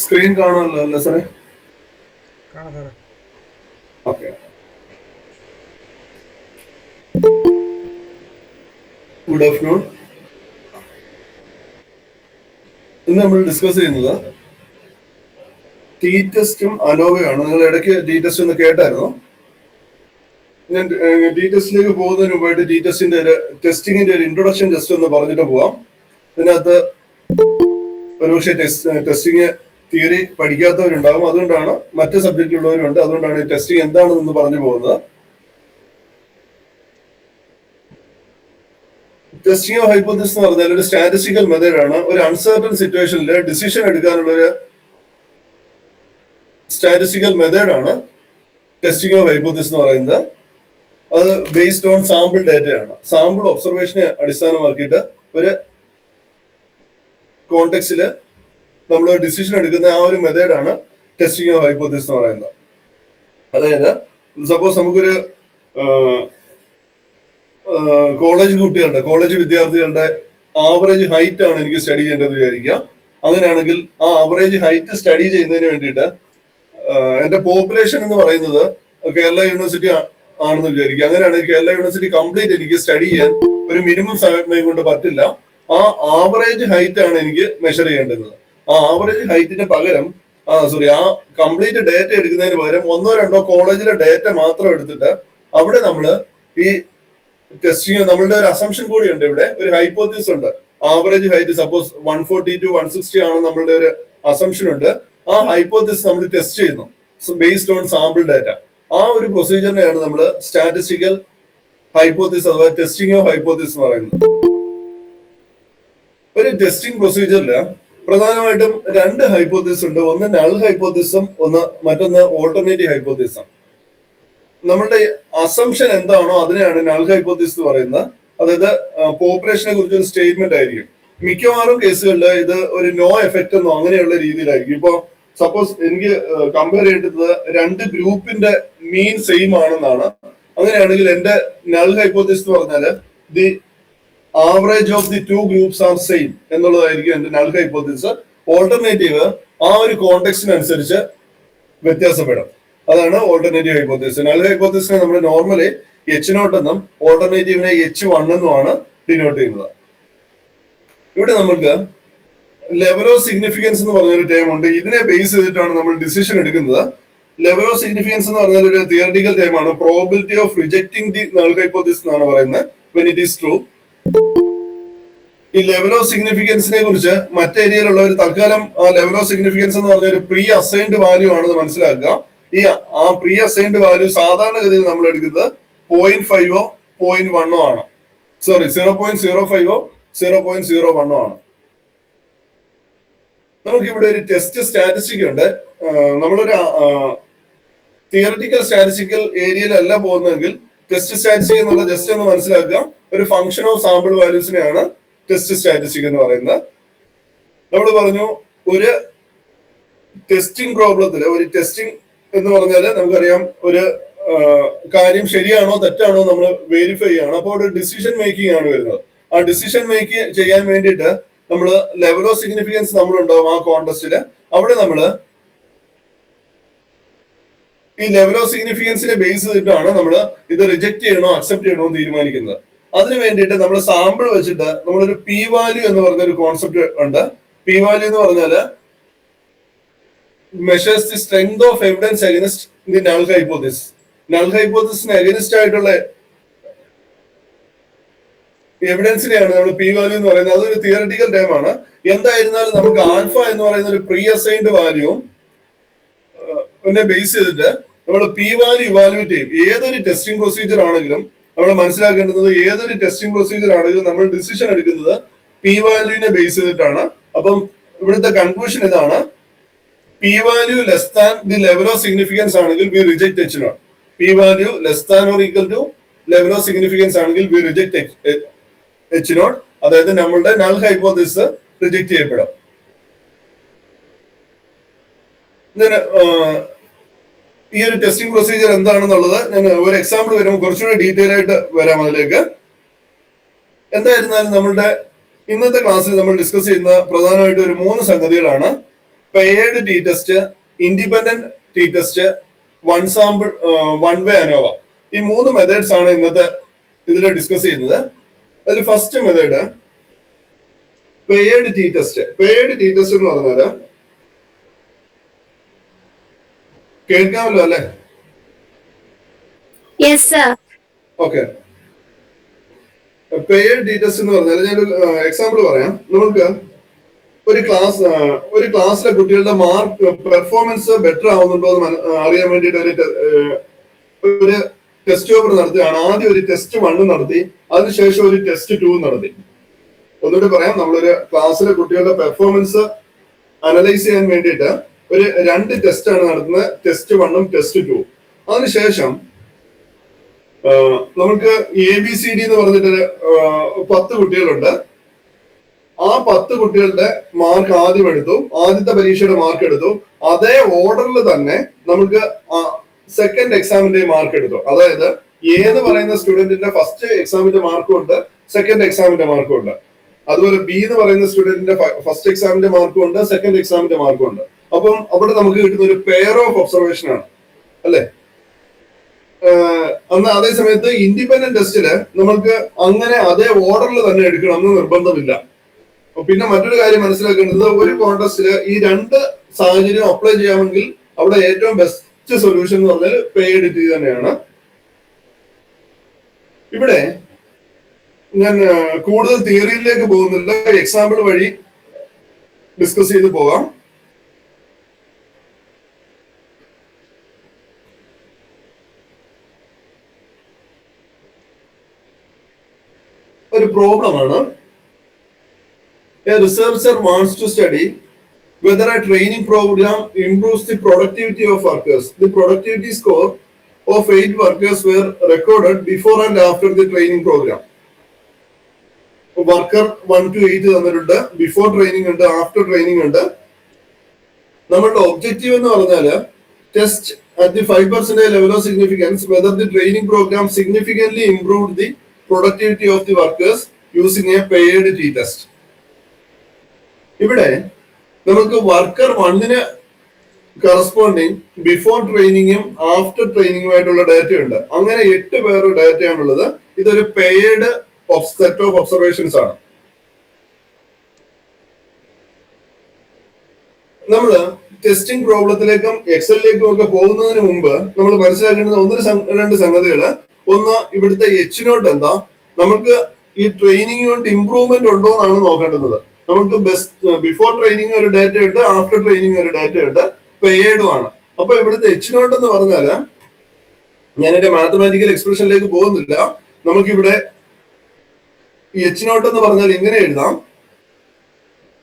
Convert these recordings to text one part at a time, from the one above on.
Screen കാണുമല്ലോ അല്ലേ സാറേ? കാണാം സാറേ. ഓക്കെ. Good afternoon. ഇന്ന് നമ്മൾ ഡിസ്കസ് ചെയ്യുന്നത് ടി ടെസ്റ്റും അനോവയാണ്. നിങ്ങൾ ഇടയ്ക്ക് ടി ടെസ്റ്റ് ഒന്ന് കേട്ടായിരുന്നു. ഞാൻ ടി ടെസ്റ്റിലേക്ക് പോകുന്നതിന് മുമ്പായിട്ട് ടി ടെസ്റ്റിന്റെ ഒരു ടെസ്റ്റിങ്ങിന്റെ ഒരു ഇൻട്രൊഡക്ഷൻ ജസ്റ്റ് ഒന്ന് പറഞ്ഞിട്ട് പോവാം. ഇതിനകത്ത് ഒരുപക്ഷെ ടെസ്റ്റിങ് തിയറി പഠിക്കാത്തവരുണ്ടാകും, അതുകൊണ്ടാണ് മറ്റ് സബ്ജക്റ്റിലുള്ളവരുണ്ട്, അതുകൊണ്ടാണ് ഈ ടെസ്റ്റിംഗ് എന്താണെന്ന് പറഞ്ഞു പോകുന്നത്. ടെസ്റ്റിംഗ് ഓഫ് ഹൈപ്പോത്തിസിസ് എന്ന് പറഞ്ഞാൽ ഒരു സ്റ്റാറ്റിസ്റ്റിക്കൽ മെത്തേഡാണ്. ഒരു അൺസർട്ടൺ സിറ്റുവേഷനിൽ ഡിസിഷൻ എടുക്കാനുള്ള ഒരു സ്റ്റാറ്റിസ്റ്റിക്കൽ മെത്തേഡാണ് ടെസ്റ്റിംഗ് ഓഫ് ഹൈപ്പോത്തിസിസ് എന്ന് പറയുന്നത്. അത് ബേസ്ഡ് ഓൺ സാമ്പിൾ ഡേറ്റയാണ്. സാമ്പിൾ ഒബ്സർവേഷനെ അടിസ്ഥാനമാക്കിയിട്ട് ഒരു കോണ്ടെക്സ്റ്റില് നമ്മൾ ഡിസിഷൻ എടുക്കുന്ന ആ ഒരു മെത്തേഡാണ് ടെസ്റ്റിംഗ് ഓഫ് ഹൈപ്പോത്തിസിസ് എന്ന് പറയുന്നത്. അതായത് സപ്പോസ് നമുക്കൊരു കോളേജ് വിദ്യാർത്ഥികളുടെ ആവറേജ് ഹൈറ്റ് ആണ് എനിക്ക് സ്റ്റഡി ചെയ്യേണ്ടത് വിചാരിക്കുക. അങ്ങനെയാണെങ്കിൽ ആ ആവറേജ് ഹൈറ്റ് സ്റ്റഡി ചെയ്യുന്നതിന് വേണ്ടിയിട്ട് എന്റെ പോപ്പുലേഷൻ എന്ന് പറയുന്നത് കേരള യൂണിവേഴ്സിറ്റി ആണെന്ന് വിചാരിക്കുക. അങ്ങനെയാണെങ്കിൽ കേരള യൂണിവേഴ്സിറ്റി കംപ്ലീറ്റ് എനിക്ക് സ്റ്റഡി ചെയ്യാൻ ഒരു മിനിമം സമയം കൊണ്ട് പറ്റില്ല. ആ ആവറേജ് ഹൈറ്റ് ആണ് എനിക്ക് മെഷർ ചെയ്യേണ്ടത്. ആ ആവറേജ് ഹൈറ്റിന് പകരം ആ കംപ്ലീറ്റ് ഡേറ്റ എടുക്കുന്നതിന് പകരം ഒന്നോ രണ്ടോ കോളേജിലെ ഡേറ്റ മാത്രം എടുത്തിട്ട് അവിടെ നമ്മള് ഈ ടെസ്റ്റിംഗ് നമ്മളുടെ ഒരു അസംഷൻ കൂടിയുണ്ട്. ഇവിടെ ഒരു ഹൈപ്പോത്തിസിസ് ഉണ്ട്. ആവറേജ് ഹൈറ്റ് സപ്പോസ് 140 to 160 ആണ് നമ്മളുടെ ഒരു അസംഷൻ ഉണ്ട്. ആ ഹൈപ്പോത്തിസിസ് നമ്മൾ ടെസ്റ്റ് ചെയ്യുന്നു ബേസ്ഡ് ഓൺ സാമ്പിൾ ഡാറ്റ. ആ ഒരു പ്രൊസീജിയറിനെയാണ് നമ്മൾ സ്റ്റാറ്റിസ്റ്റിക്കൽ ഹൈപ്പോത്തിസിസ് അഥവാ ടെസ്റ്റിംഗ് ഓഫ് ഹൈപ്പോത്തിസിസ് എന്ന് പറയുന്നത്. ഒരു ടെസ്റ്റിംഗ് പ്രൊസീജിയറിൽ പ്രധാനമായിട്ടും രണ്ട് ഹൈപ്പോത്തിസിസ് ഉണ്ട്. ഒന്ന് നൾ ഹൈപ്പോത്തിസിസും മറ്റൊന്ന് ഓൾട്ടർനേറ്റീവ് ഹൈപ്പോത്തിസിസും. നമ്മളുടെ അസംഷൻ എന്താണോ അതിനെയാണ് നൾ ഹൈപ്പോത്തിസിസ് എന്ന് പറയുന്നത്. അതായത് പോപ്പുലേഷനെ കുറിച്ച് ഒരു സ്റ്റേറ്റ്മെന്റ് ആയിരിക്കും. മിക്കവാറും കേസുകളിൽ ഇത് ഒരു നോ എഫക്റ്റ് എന്നോ അങ്ങനെയുള്ള രീതിയിലായിരിക്കും. ഇപ്പോ സപ്പോസ് എനിക്ക് കമ്പയർ ചെയ്യേണ്ടത് രണ്ട് ഗ്രൂപ്പിന്റെ മീൻ സെയിം ആണെന്നാണ്. അങ്ങനെയാണെങ്കിൽ എന്റെ നൾ ഹൈപ്പോത്തിസിസ് എന്ന് പറഞ്ഞാല് the average of the two groups are same എന്നുള്ളതായിരിക്കും എന്റെ നൾ ഹൈപ്പോത്തിസിസ്. ഓൾട്ടർനേറ്റീവ് ആ ഒരു കോണ്ടെക്സ്റ്റിനനുസരിച്ച് വ്യത്യാസപ്പെടും. അതാണ് ഓൾട്ടർനേറ്റീവ് ഹൈപ്പോത്തിസിസ്. നൾ ഹൈപ്പോത്തിസിനെ നമ്മൾ നോർമലി H0 എന്നും ഓൾട്ടർനേറ്റീവിനെ H1 എന്നുമാണ് ഡിനോട്ട് ചെയ്യുന്നത്. ഇവിടെ നമുക്ക് ലെവൽ ഓഫ് സിഗ്നിഫിക്കൻസ് എന്ന് പറഞ്ഞൊരു ടേം ഉണ്ട്. ഇതിനെ ബേസ് ചെയ്തിട്ടാണ് നമ്മൾ ഡിസിഷൻ എടുക്കുന്നത്. ലെവൽ ഓഫ് സിഗ്നിഫിക്കൻസ് എന്ന് പറഞ്ഞാൽ ഒരു തിയററ്റിക്കൽ ടേമാണ്. Probability of rejecting the null hypothesis എന്നാണ് പറയുന്നത് വെൻ ഇറ്റ് ഈസ് ട്രൂ. ഈ ലെവൽ ഓഫ് സിഗ്നിഫിക്കൻസിനെ കുറിച്ച് മറ്റേരിയയിലുള്ള ഒരു തൽക്കാലം ആ ലെവൽ ഓഫ് സിഗ്നിഫിക്കൻസ് എന്ന് പറഞ്ഞ ഒരു പ്രീ അസൈൻഡ് വാല്യൂ ആണെന്ന് മനസ്സിലാക്കുക. ആ പ്രീ അസൈൻഡ് വാല്യൂ സാധാരണഗതിയിൽ നമ്മൾ എടുക്കുന്നത് 0.5 0.1 ആണ്. സോറി 0.05 0.01 ആണ്. നമുക്കിവിടെ ഒരു ടെസ്റ്റ് സ്റ്റാറ്റിസ്റ്റിക് ഉണ്ട്. നമ്മളൊരു തിയററ്റിക്കൽ സ്റ്റാറ്റിസ്റ്റിക്കൽ ഏരിയയിലല്ല പോകുന്നതെങ്കിൽ ടെസ്റ്റ് സ്റ്റാറ്റിസ്റ്റിക് എന്നുള്ള ജസ്റ്റ് ഒന്ന് മനസ്സിലാക്കുക. ഒരു ഫംഗ്ഷൻ ഓഫ് സാമ്പിൾ വാല്യൂസിനെയാണ് ടെസ്റ്റ് സ്റ്റാറ്റിസ്റ്റിക് എന്ന് പറയുന്നത്. നമ്മൾ പറഞ്ഞു ഒരു ടെസ്റ്റിംഗ് പ്രോബ്ലത്തില് ഒരു ടെസ്റ്റിംഗ് എന്ന് പറഞ്ഞാൽ നമുക്കറിയാം ഒരു കാര്യം ശരിയാണോ തെറ്റാണോ നമ്മൾ വെരിഫൈ ചെയ്യണം. അപ്പോൾ ഒരു ഡിസിഷൻ മേക്കിംഗ് ആണ് വരുന്നത്. ആ ഡിസിഷൻ മേക്കിംഗ് ചെയ്യാൻ വേണ്ടിയിട്ട് നമ്മൾ ലെവൽ ഓഫ് സിഗ്നിഫിക്കൻസ് നമ്മളുണ്ടാവും ആ കോണ്ടസ്റ്റില്. അവിടെ നമ്മൾ ഈ ലെവൽ ഓഫ് സിഗ്നിഫിക്കൻസിനെ ബേസ് ചെയ്തിട്ടാണ് നമ്മൾ ഇത് റിജക്ട് ചെയ്യണോ അക്സെപ്റ്റ് ചെയ്യണോ എന്ന് തീരുമാനിക്കുന്നത്. അതിന് വേണ്ടിയിട്ട് നമ്മൾ സാമ്പിൾ വെച്ചിട്ട് നമ്മളൊരു പി വാല്യൂ എന്ന് പറഞ്ഞൊരു കോൺസെപ്റ്റ് ഉണ്ട്. പി വാല്യൂ എന്ന് പറഞ്ഞാല് measures the strength of evidence against the null hypothesis. Null ഹൈപ്പോത്തിസിന് അഗൈൻസ്റ്റ് ആയിട്ടുള്ള എവിഡൻസിനെയാണ് നമ്മൾ പി വാല്യൂ എന്ന് പറയുന്നത്. അതൊരു തിയററ്റിക്കൽ ടേം ആണ്. എന്തായിരുന്നാലും നമുക്ക് ആൽഫ എന്ന് പറയുന്ന ഒരു പ്രീ അസൈൻഡ് വാല്യൂവും ബേസ് ചെയ്തിട്ട് നമ്മൾ പി വാല്യൂ ഇവാലുവേറ്റ് ചെയ്യും. ഏതൊരു ടെസ്റ്റിംഗ് പ്രൊസീജിയർ ആണെങ്കിലും നമ്മൾ മനസ്സിലാക്കേണ്ടത് ഏതൊരു ടെസ്റ്റിംഗ് പ്രൊസീജിയർ ആണെങ്കിലും നമ്മൾ ഡിസിഷൻ എടുക്കുന്നത് പി വാല്യൂവിനെ ബേസ് ചെയ്തിട്ടാണ്. അപ്പം ഇവിടുത്തെ കൺക്ലൂഷൻ ഇതാണ്: P value less than the level of significance ആണെങ്കിൽ we reject H0. P value less than or equal to level of significance ആണെങ്കിൽ വി റിജക്ട് H0. അതായത് നമ്മളുടെ നൾ ഹൈപ്പോത്തിസിസ് റിജക്ട് ചെയ്യപ്പെടും. ഈ ഒരു ടെസ്റ്റിംഗ് പ്രൊസീജിയർ എന്താണെന്നുള്ളത് ഞാൻ ഒരു എക്സാമ്പിൾ വരുമ്പോൾ കുറച്ചുകൂടി ഡീറ്റെയിൽ ആയിട്ട് വരാം അതിലേക്ക്. എന്തായിരുന്നാലും നമ്മളുടെ ഇന്നത്തെ ക്ലാസ്സിൽ നമ്മൾ ഡിസ്കസ് ചെയ്യുന്ന പ്രധാനമായിട്ട് ഒരു 3 സംഗതികളാണ്. Paired T test, independent T test, one sample, one way ANOVA. ഈ 3 മെത്തേഡ്സ് ആണ് ഇന്നത്തെ ഇതിൽ ഡിസ്കസ് ചെയ്യുന്നത്. അതിൽ first method paired T test. Paired T test എന്ന് പറഞ്ഞാല് കേൾക്കാമല്ലോ അല്ലെ? ഓക്കെ. പെയർഡ് ടി ടെസ്റ്റ് എന്ന് പറഞ്ഞാൽ ഞാനൊരു എക്സാമ്പിൾ പറയാം. നമുക്ക് ഒരു ക്ലാസ്സിലെ കുട്ടികളുടെ മാർക്ക് പെർഫോമൻസ് ബെറ്റർ ആവുന്നുണ്ടോ എന്ന് അറിയാൻ വേണ്ടിയിട്ട് ഒരു ടെസ്റ്റ് പേപ്പർ നടത്തുകയാണ്. ആദ്യം ഒരു ടെസ്റ്റ് 1 നടത്തി, അതിനുശേഷം ഒരു ടെസ്റ്റ് 2 നടത്തി. ഒന്നുകൂടി പറയാം, നമ്മളൊരു ക്ലാസ്സിലെ കുട്ടികളുടെ പെർഫോമൻസ് അനലൈസ് ചെയ്യാൻ വേണ്ടിയിട്ട് ഒരു 2 ടെസ്റ്റ് ആണ് നടത്തുന്നത്, ടെസ്റ്റ് 1ഉം ടെസ്റ്റ് 2ഉം. അതിനുശേഷം നമുക്ക് ABCD എന്ന് പറഞ്ഞിട്ട് 10 കുട്ടികളുണ്ട്. ആ 10 കുട്ടികളുടെ മാർക്ക് ആദ്യം എടുത്തു, ആദ്യത്തെ പരീക്ഷയുടെ മാർക്ക് എടുത്തു. അതേ ഓർഡറിൽ തന്നെ നമുക്ക് സെക്കൻഡ് എക്സാമിന്റെ മാർക്ക് എടുത്തു. അതായത് എന്ന് പറയുന്ന സ്റ്റുഡന്റിന്റെ ഫസ്റ്റ് എക്സാമിന്റെ മാർക്കും ഉണ്ട്, സെക്കൻഡ് എക്സാമിന്റെ മാർക്കും ഉണ്ട്. അതുപോലെ B എന്ന് പറയുന്ന സ്റ്റുഡന്റിന്റെ ഫസ്റ്റ് എക്സാമിന്റെ മാർക്കും ഉണ്ട്, സെക്കൻഡ് എക്സാമിന്റെ മാർക്കും ഉണ്ട്. അപ്പം അവിടെ നമുക്ക് കിട്ടുന്ന ഒരു പെയർ ഓഫ് ഒബ്സർവേഷൻ ആണ് അല്ലെ? അതേ സമയത്ത് ഇൻഡിപെൻഡന്റ് ടെസ്റ്റില് നമുക്ക് അങ്ങനെ അതേ ഓർഡറിൽ തന്നെ എടുക്കണം എന്ന് നിർബന്ധമില്ല. പിന്നെ മറ്റൊരു കാര്യം മനസ്സിലാക്കേണ്ടത്, ഒരു കോൺടെസ്റ്റില് ഈ 2 സാഹചര്യം അപ്ലൈ ചെയ്യാമെങ്കിൽ അവിടെ ഏറ്റവും ബെസ്റ്റ് സൊല്യൂഷൻ എന്ന് പറഞ്ഞാൽ പെയ്ഡ് ടി തന്നെയാണ്. ഇവിടെ ഞാൻ കൂടുതൽ തിയറിയിലേക്ക് പോകുന്നില്ല, എക്സാമ്പിൾ വഴി ഡിസ്കസ് ചെയ്ത് പോകാം. ഒരു പ്രോബ്ലം ആണ്. A researcher wants to study whether a training program improves the productivity of workers. The productivity score of 8 workers were recorded before and after the training program. Worker 1 to 8 തന്നിട്ടുണ്ട്, before training ഉണ്ട്, after training ഉണ്ട്. നമ്മളുടെ objective എന്ന് പറഞ്ഞാല് test at the 5% level of significance whether the training program significantly improved the productivity of the workers using a paired t-test. ഇവിടെ നമുക്ക് worker 1ന് corresponding before ട്രെയിനിങ്ങും ആഫ്റ്റർ ട്രെയിനിങ്ങുമായിട്ടുള്ള ഡാറ്റ ഉണ്ട്. അങ്ങനെ 8 പേരുടെ ഡാറ്റയാണുള്ളത്. ഇതൊരു പെയർഡ് സെറ്റ് ഓഫ് ഒബ്സർവേഷൻസ് ആണ്. നമ്മള് ടെസ്റ്റിംഗ് പ്രോബ്ലത്തിലേക്കും എക്സലിലേക്കും ഒക്കെ പോകുന്നതിന് മുമ്പ് നമ്മൾ മനസ്സിലാക്കേണ്ടത് 1-2 സംഗതികള്. ഒന്ന്, ഇവിടുത്തെ H0 എന്താ, നമുക്ക് ഈ ട്രെയിനിങ് കൊണ്ട് ഇംപ്രൂവ്മെന്റ് ഉണ്ടോ എന്നാണ് നോക്കേണ്ടത്. നമുക്ക് ബിഫോർ ട്രെയിനിങ് ഒരു ഡാറ്റ ഉണ്ട്, ആഫ്റ്റർ ട്രെയിനിങ് ഒരു ഡാറ്റ ഉണ്ട്, പെയ്ഡും ആണ്. അപ്പൊ ഇവിടുത്തെ H0 എന്ന് പറഞ്ഞാല് ഞാനെന്റെ മാത്തമാറ്റിക്കൽ എക്സ്പ്രഷനിലേക്ക് പോകുന്നില്ല. നമുക്കിവിടെ H0 എന്ന് പറഞ്ഞാൽ ഇങ്ങനെ എഴുതാം,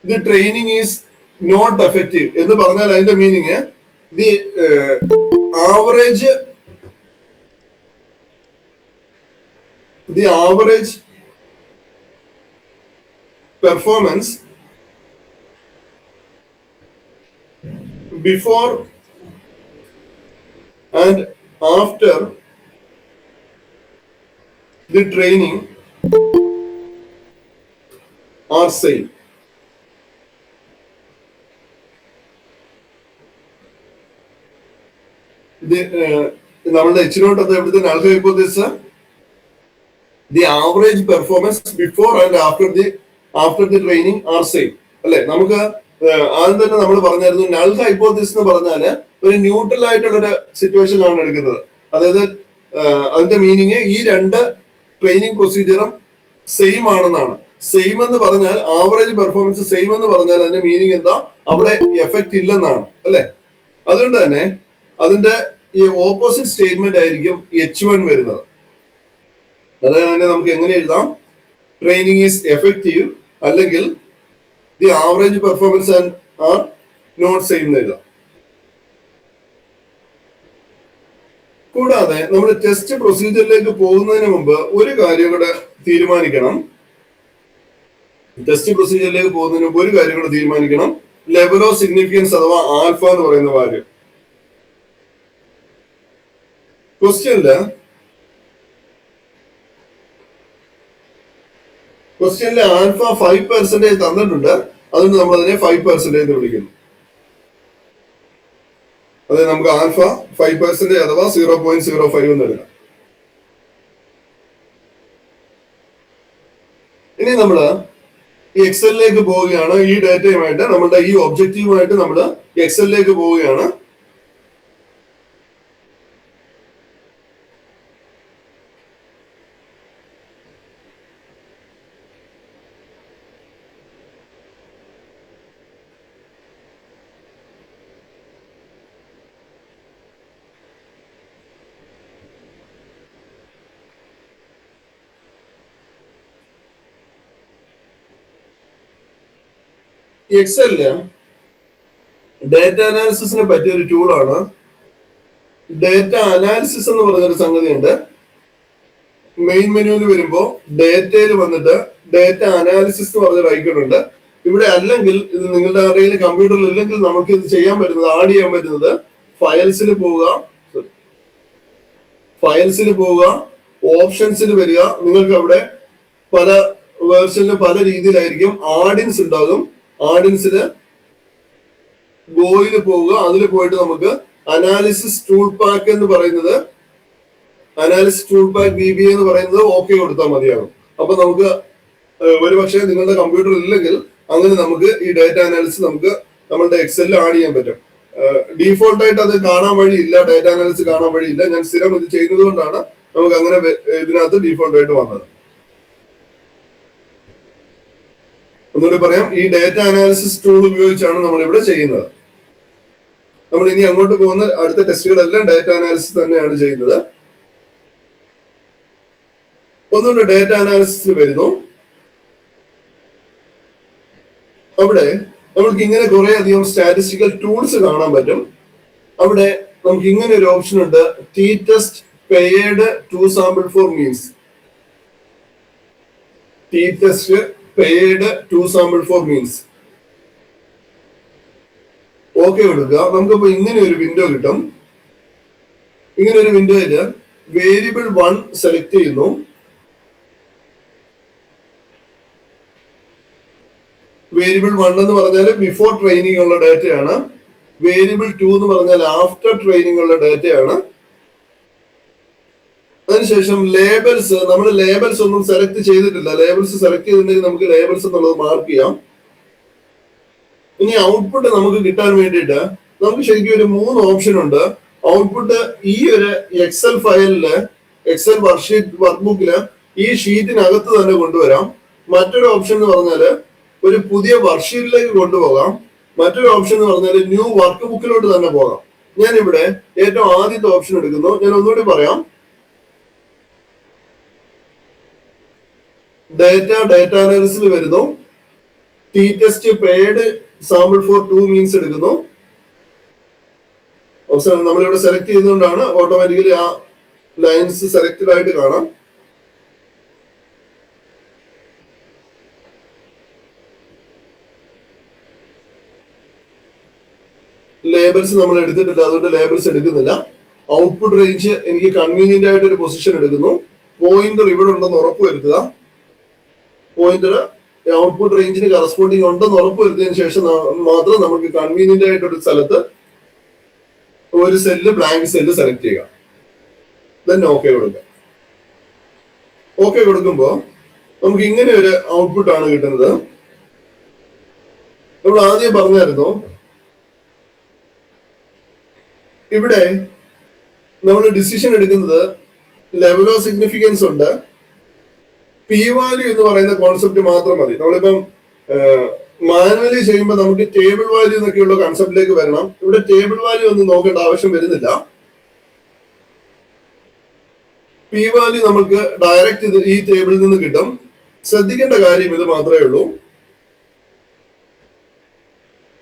the training is not effective എന്ന് പറഞ്ഞാൽ അതിന്റെ meaning the average performance before and after the training are same. നമ്മളുടെ H0 അത് എവിടുത്തെ null hypothesis, the average performance before and after the training are same അല്ലെ? നമുക്ക് ആദ്യം തന്നെ നമ്മൾ പറഞ്ഞായിരുന്നു നൾ ഹൈപ്പോത്തസിസ് എന്ന് പറഞ്ഞാല് ഒരു ന്യൂട്രൽ ആയിട്ടുള്ള ഒരു സിറ്റുവേഷൻ ആണ് എടുക്കുന്നത്. അതായത് അതിന്റെ മീനിങ് ഈ 2 ട്രെയിനിങ് പ്രൊസീജിയറും സെയിം ആണെന്നാണ്. സെയിം എന്ന് പറഞ്ഞാൽ ആവറേജ് പെർഫോമൻസ് സെയിം എന്ന് പറഞ്ഞാൽ അതിന്റെ മീനിങ് എന്താ, അവിടെ എഫക്ട് ഇല്ലെന്നാണ് അല്ലെ? അതുകൊണ്ട് തന്നെ അതിന്റെ ഈ ഓപ്പോസിറ്റ് സ്റ്റേറ്റ്മെന്റ് ആയിരിക്കും H1 വരുന്നത്. അതായത് നമുക്ക് എങ്ങനെ എഴുതാം, ട്രെയിനിങ് ഈസ് എഫക്റ്റീവ് അല്ലെങ്കിൽ the average performance are not same എന്ന് എഴുതാം. കൂടാതെ നമ്മൾ ടെസ്റ്റ് പ്രൊസീജിയറിലേക്ക് പോകുന്നതിന് മുമ്പ് ഒരു കാര്യം കൂടെ തീരുമാനിക്കണം. ലെവൽ ഓഫ് സിഗ്നിഫിക്കൻസ് അഥവാ ആൽഫ എന്ന് പറയുന്ന വാല്യൂ. ക്വസ്റ്റ്യനില് ആൽഫ 5% തന്നിട്ടുണ്ട്. അതുകൊണ്ട് നമ്മൾ അതിനെ 5% എന്ന് വിളിക്കുന്നു. അത് നമുക്ക് ആൽഫ 5% അഥവാ 0.05 എന്ന് എടുക്കാം. ഇനി നമ്മള് ഈ എക്സലിലേക്ക് പോവുകയാണ്. ഈ ഡാറ്റയുമായിട്ട് നമ്മുടെ ഈ ഒബ്ജക്റ്റീവുമായിട്ട് നമ്മൾ എക്സലിലേക്ക് പോവുകയാണ്. എക്സലില് ഡാറ്റ അനാലിസിസിനെ പറ്റിയ ഒരു ടൂളാണ് ഡാറ്റ അനാലിസിസ് എന്ന് പറഞ്ഞൊരു സംഗതിയുണ്ട്. മെയിൻ മെനുവിൽ വരുമ്പോ ഡാറ്റയിൽ വന്നിട്ട് ഡാറ്റ അനാലിസിസ് എന്ന് പറഞ്ഞൊരു ഐക്കൺ ഉണ്ട്. ഇവിടെ അല്ലെങ്കിൽ ഇത് നിങ്ങളുടെ അറിയിൽ കമ്പ്യൂട്ടറിൽ ഇല്ലെങ്കിൽ നമുക്ക് ഇത് ചെയ്യാൻ പറ്റുന്നത്, ആഡ് ചെയ്യാൻ പറ്റുന്നത് ഫയൽസിൽ പോവുക, ഓപ്ഷൻസിൽ വരിക. നിങ്ങൾക്ക് അവിടെ പല വേർഷനിൽ പല രീതിയിലായിരിക്കും. ആഡിൻസ് ഉണ്ടാകും. ആഡിൻസില് ഗോയിൽ പോവുക. അതിൽ പോയിട്ട് നമുക്ക് അനാലിസിസ് ടൂൾ പാക്ക് എന്ന് പറയുന്നത്, അനാലിസിസ് ടൂൾ പാക്ക് VBA എന്ന് പറയുന്നത് ഓക്കെ കൊടുത്താൽ മതിയാകും. അപ്പൊ നമുക്ക് ഒരുപക്ഷെ നിങ്ങളുടെ കമ്പ്യൂട്ടർ ഇല്ലെങ്കിൽ അങ്ങനെ നമുക്ക് ഈ ഡാറ്റ അനാലിസിസ് നമുക്ക് നമ്മളുടെ എക്സലിൽ ആഡ് ചെയ്യാൻ പറ്റും. ഡീഫോൾട്ട് ആയിട്ട് അത് കാണാൻ വഴിയില്ല, ഡാറ്റ അനാലിസിസ് കാണാൻ വഴിയില്ല. ഞാൻ സ്ഥിരം ഇത് ചെയ്യുന്നത് കൊണ്ടാണ് നമുക്ക് അങ്ങനെ ഇതിനകത്ത് ഡീഫോൾട്ട് ആയിട്ട് വന്നത്. ഒന്നുകൂടി പറയാം, ഈ ഡാറ്റ അനാലിസിസ് ടൂൾ ഉപയോഗിച്ചാണ് നമ്മൾ ഇവിടെ ചെയ്യുന്നത്. നമ്മൾ ഇനി അങ്ങോട്ട് പോകുന്ന അടുത്ത ടെസ്റ്റുകളെല്ലാം ഡാറ്റ അനാലിസിസ് തന്നെയാണ് ചെയ്യുന്നത്. ഒന്നുകൂടി ഡാറ്റ അനാലിസിസ് വരുന്നു. അവിടെ നമുക്ക് ഇങ്ങനെ കുറെ അധികം സ്റ്റാറ്റിസ്റ്റിക്കൽ ടൂൾസ് കാണാൻ പറ്റും. അവിടെ നമുക്ക് ഇങ്ങനെ ഒരു ഓപ്ഷൻ ഉണ്ട്, T test paired two sample for means. T test paired two sample for means okay കൊടുക്കുക. നമുക്കിപ്പോ ഇങ്ങനെ ഒരു വിൻഡോ കിട്ടും. ഇങ്ങനെ ഒരു വിൻഡോയില് വേരിയബിൾ 1 സെലക്ട് ചെയ്യുന്നു. വേരിയബിൾ 1 എന്ന് പറഞ്ഞാൽ ബിഫോർ ട്രെയിനിങ് ഉള്ള ഡാറ്റയാണ്. വേരിയബിൾ 2 എന്ന് പറഞ്ഞാൽ ആഫ്റ്റർ ട്രെയിനിങ് ഉള്ള ഡാറ്റയാണ്. അതിനുശേഷം ലേബൽസ്, നമ്മൾ ലേബൽസ് ഒന്നും സെലക്ട് ചെയ്തിട്ടില്ല. ലേബൽസ് സെലക്ട് ചെയ്തിട്ടുണ്ടെങ്കിൽ നമുക്ക് ലേബൽസ് എന്നുള്ളത് മാർക്ക് ചെയ്യാം. ഇനി ഔട്ട്പുട്ട് നമുക്ക് കിട്ടാൻ വേണ്ടിയിട്ട് നമുക്ക് ശരിക്കും ഒരു 3 ഓപ്ഷൻ ഉണ്ട്. ഔട്ട്പുട്ട് ഈ ഒരു എക്സൽ ഫയലില്, എക്സൽ വർക്ക് ബുക്കില് ഈ ഷീറ്റിനകത്ത് തന്നെ കൊണ്ടുവരാം. മറ്റൊരു ഓപ്ഷൻ എന്ന് പറഞ്ഞാല് ഒരു പുതിയ വർക്ക്ഷീറ്റിലേക്ക് കൊണ്ടുപോകാം. മറ്റൊരു ഓപ്ഷൻ എന്ന് പറഞ്ഞാൽ ന്യൂ വർക്ക് ബുക്കിലോട്ട് തന്നെ പോകാം. ഞാൻ ഇവിടെ ഏറ്റവും ആദ്യത്തെ ഓപ്ഷൻ എടുക്കുന്നു. ഞാൻ ഒന്നുകൂടി പറയാം, ഡാറ്റ അനാലിസിൽ വരുന്നു. T test paired sample for 2 means എടുക്കുന്നു. അവസാനം നമ്മളിവിടെ സെലക്ട് ചെയ്തുകൊണ്ടാണ് ഓട്ടോമാറ്റിക്കലി ആ ലൈൻസ് സെലക്റ്റഡ് ആയിട്ട് കാണാം. ലേബൽസ് നമ്മൾ എടുത്തിട്ടില്ല, അതുകൊണ്ട് ലേബൽസ് എടുക്കുന്നില്ല. ഔട്ട്പുട്ട് റേഞ്ച് എനിക്ക് കൺവീനിയന്റ് ആയിട്ട് ഒരു പൊസിഷൻ എടുക്കുന്നു. പോയിന്റർ ഇവിടെ ഉണ്ടെന്ന് ഉറപ്പുവരുത്തുക. പോയിന്റർ ഔട്ട്പുട്ട് റേഞ്ചിന് കറസ്പോണ്ടിങ് ഉണ്ടെന്ന് ഉറപ്പുവരുത്തിയതിനു ശേഷം മാത്രം നമുക്ക് കൺവീനിയന്റ് ആയിട്ട് ഒരു സ്ഥലത്ത് ഒരു സെല്ല്, ബ്ലാങ്ക് സെല്ല് സെലക്ട് ചെയ്യുക. ദെൻ ഓക്കെ കൊടുക്കുക. ഓക്കെ കൊടുക്കുമ്പോൾ നമുക്ക് ഇങ്ങനെ ഒരു ഔട്ട്പുട്ട് ആണ് കിട്ടുന്നത്. നമ്മൾ ആദ്യം പറഞ്ഞായിരുന്നു, ഇവിടെ നമ്മൾ ഡിസിഷൻ എടുക്കുന്നത് ലെവൽ ഓഫ് സിഗ്നിഫിക്കൻസ് ഉണ്ട്. പി വാല്യൂ എന്ന് പറയുന്ന കോൺസെപ്റ്റ് മാത്രം മതി. നമ്മളിപ്പം മാനുവലി ചെയ്യുമ്പോൾ നമുക്ക് ടേബിൾ വാല്യൂ എന്നൊക്കെയുള്ള കൺസെപ്റ്റിലേക്ക് വരണം. ഇവിടെ ടേബിൾ വാല്യൂ ഒന്നും നോക്കേണ്ട ആവശ്യം വരുന്നില്ല. പി വാല്യൂ നമുക്ക് ഡയറക്റ്റ് ഈ ടേബിളിൽ നിന്ന് കിട്ടും. ശ്രദ്ധിക്കേണ്ട കാര്യം ഇത് മാത്രമേ ഉള്ളൂ.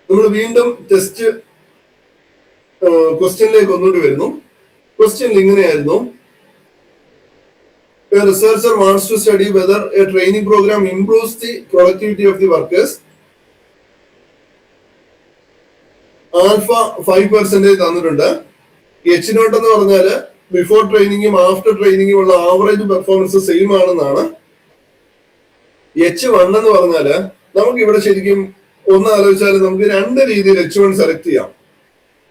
നമ്മൾ വീണ്ടും ടെസ്റ്റ് ക്വസ്റ്റ്യനിലേക്ക് ഒന്നുകൂടി വരുന്നു. ക്വസ്റ്റ്യൻ ഇങ്ങനെയായിരുന്നു, a researcher wants to study whether a training program improves the productivity of the workers. Alpha 5% തന്നിട്ടുണ്ട്. എച്ച് നോട്ട് എന്ന് പറഞ്ഞാല് ബിഫോർ ട്രെയിനിങ്ങും ആഫ്റ്റർ ട്രെയിനിങ്ങും ഉള്ള ആവറേജ് പെർഫോമൻസ് സെയിം ആണെന്നാണ്. H1 എന്ന് പറഞ്ഞാല് നമുക്ക് ഇവിടെ ശരിക്കും ഒന്ന് ആലോചിച്ചാൽ നമുക്ക് 2 രീതിയിൽ H1 സെലക്ട് ചെയ്യാം.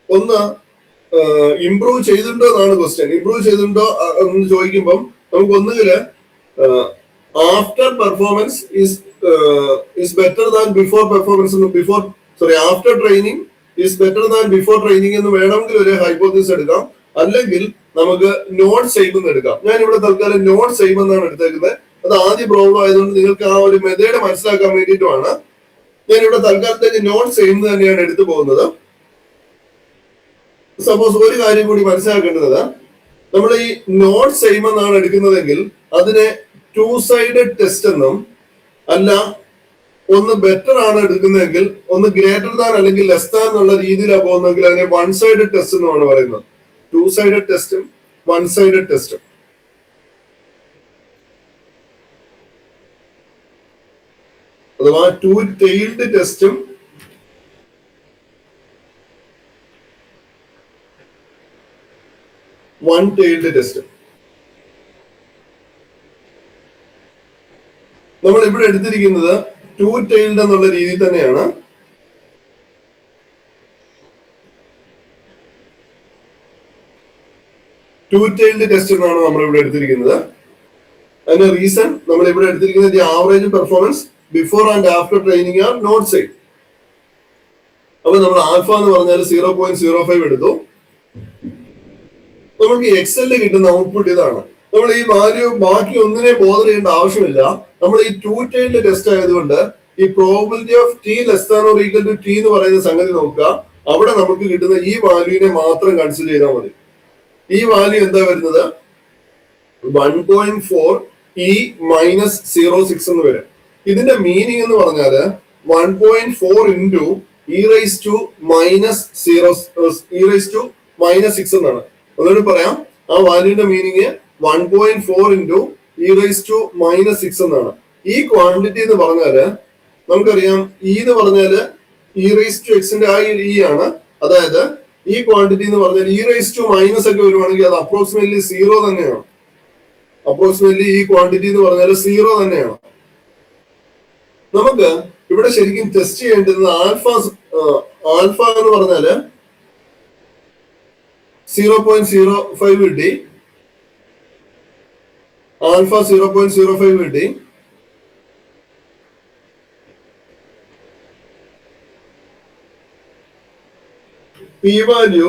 ഒന്ന് ഇംപ്രൂവ് ചെയ്തിട്ടുണ്ടോ എന്നാണ് ക്വസ്റ്റ്യൻ. ഇംപ്രൂവ് ചെയ്തിട്ടുണ്ടോ എന്ന് ചോദിക്കുമ്പം നമുക്ക് ഒന്നുകില് after performance is better than before performance, after training is better than before training എന്ന് വേണമെങ്കിൽ ഒരു ഹൈപ്പോത്തസിസ് എടുക്കാം. അല്ലെങ്കിൽ നമുക്ക് നോട്ട് സെയിം എന്ന് എടുക്കാം. ഞാൻ ഇവിടെ തൽക്കാലം നോട്ട് സെയിം എന്നാണ് എടുത്തേക്കുന്നത്. അത് ആദ്യ പ്രോബ്ലം ആയതുകൊണ്ട് നിങ്ങൾക്ക് ആ ഒരു മെത്തേഡ് മനസ്സിലാക്കാൻ വേണ്ടിയിട്ടുമാണ് ഞാൻ ഇവിടെ തൽക്കാലത്തേക്ക് നോട്ട് സെയിം തന്നെയാണ് എടുത്തു പോകുന്നത്. സപ്പോസ് ഒരു കാര്യം കൂടി മനസ്സിലാക്കേണ്ടത്, നമ്മൾ ഈ നോട്ട് സെയിം എന്നാണ് എടുക്കുന്നതെങ്കിൽ അതിനെ ടു സൈഡഡ് ടെസ്റ്റ് എന്നും, അല്ല ഒന്ന് ബെറ്റർ ആണ് എടുക്കുന്നതെങ്കിൽ ഒന്ന് ഗ്രേറ്റർ ദാൻ അല്ലെങ്കിൽ ലെസ് ദാൻ എന്നുള്ള രീതിയിലാണ് പോകുന്നതെങ്കിൽ അതിനെ വൺ സൈഡഡ് ടെസ്റ്റ് എന്നാണ് പറയുന്നത്. ടു സൈഡഡ് ടെസ്റ്റും വൺ സൈഡഡ് ടെസ്റ്റും. അഥവാ ടു ടെയിൽഡ് ടെസ്റ്റും വൺ ടെയിൽഡ് ടെസ്റ്റ്. നമ്മൾ ഇവിടെ എടുത്തിരിക്കുന്നത് ടു ടെയിൽഡ് എന്നുള്ള രീതിയിൽ തന്നെയാണ്. ടു ടെയിൽഡ് ടെസ്റ്റ് എന്നാണ് നമ്മൾ ഇവിടെ എടുത്തിരിക്കുന്നത്. അതിന്റെ റീസൺ നമ്മൾ ഇവിടെ എടുത്തിരിക്കുന്നത് the average performance before and after training are not same. അപ്പൊ നമ്മൾ ആൽഫ എന്ന് പറഞ്ഞാൽ 0.05 എടുത്തു. നമുക്ക് എക്സലിൽ കിട്ടുന്ന ഔട്ട്പുട്ട് ഇതാണ്. നമ്മൾ ഈ വാല്യൂ ബാക്കി ഒന്നിനെ ബോധർ ചെയ്യേണ്ട ആവശ്യമില്ല. നമ്മൾ ഈ ടു ടൈൽഡ് ടെസ്റ്റ് ആയതുകൊണ്ട് ഈ probability of T less than or equal to T എന്ന് പറയുന്ന സംഗതി നോക്കുക. അവിടെ നമുക്ക് കിട്ടുന്ന ഈ വാല്യൂവിനെ മാത്രം കൺസിഡർ ചെയ്താൽ മതി. ഈ വാല്യൂ എന്താ വരുന്നത്? 1.4 e മൈനസ് 0.6 എന്ന് വരും. ഇതിന്റെ മീനിങ് എന്ന് പറഞ്ഞാല് 1.4 into e raise to minus 6 എന്നാണ്. ഒന്നുകൂടി പറയാം, ആ വാല്യൂന്റെ meaning 1.4 into e raise to minus 6 എന്നാണ്. ഈ ക്വാണ്ടിറ്റി എന്ന് പറഞ്ഞാല് നമുക്കറിയാം, ഇ എന്ന് പറഞ്ഞാല് ഇ റൈസ് ടു എക്സിന്റെ ആ ഇ ആണ്. അതായത് ഈ ക്വാണ്ടിറ്റി എന്ന് പറഞ്ഞാൽ ഇ റൈസ് ടു മൈനസ് ഒക്കെ വരുവാണെങ്കിൽ അത് അപ്രോക്സിമേറ്റ്ലി 0 തന്നെയാണ്. അപ്രോക്സിമേറ്റ്ലി ഈ ക്വാണ്ടിറ്റി എന്ന് പറഞ്ഞാൽ 0 തന്നെയാണ്. നമുക്ക് ഇവിടെ ശരിക്കും ടെസ്റ്റ് ചെയ്യേണ്ടത് ആൽഫ എന്ന് പറഞ്ഞാല് 0.05 കിട്ടി. ആൽഫ 0.05 കിട്ടി. പി വാല്യൂ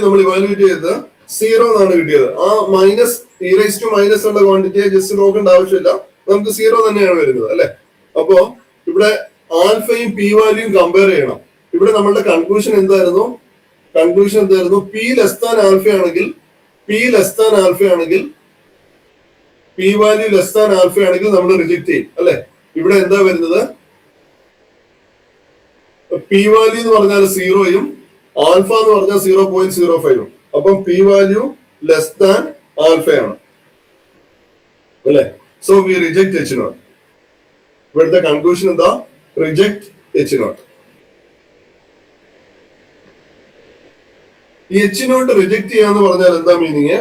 നമ്മൾ ഇവാലുവേറ്റ് ചെയ്തത് 0 എന്നാണ് കിട്ടിയത്. ആ minus e raise to minus ഉള്ള ക്വാണ്ടിറ്റിയെ ജസ്റ്റ് നോക്കേണ്ട ആവശ്യമില്ല, നമുക്ക് 0 തന്നെയാണ് വരുന്നത് അല്ലെ. അപ്പോ ഇവിടെ ആൽഫയും പി വാല്യൂയും കമ്പയർ ചെയ്യണം. ഇവിടെ നമ്മളുടെ കൺക്ലൂഷൻ എന്തായിരുന്നു? പി ലെസ് ദാൻ ആൽഫ ആണെങ്കിൽ P value less than alpha ആണെങ്കിൽ നമ്മൾ റിജക്ട് ചെയ്യും അല്ലെ. ഇവിടെ എന്താ വരുന്നത്? പി വാല്യൂ എന്ന് പറഞ്ഞാൽ 0യും ആൽഫ എന്ന് പറഞ്ഞാൽ 0.05ഉം. അപ്പം പി വാല്യൂ ലെസ് ദാൻ ആൽഫയാണ് അല്ലെ. So we reject H0. ഇവിടുത്തെ കൺക്ലൂഷൻ എന്താ? Reject H0. ഈ H0 റിജക്ട് ചെയ്യാന്ന് പറഞ്ഞാൽ എന്താ മീനിങ്?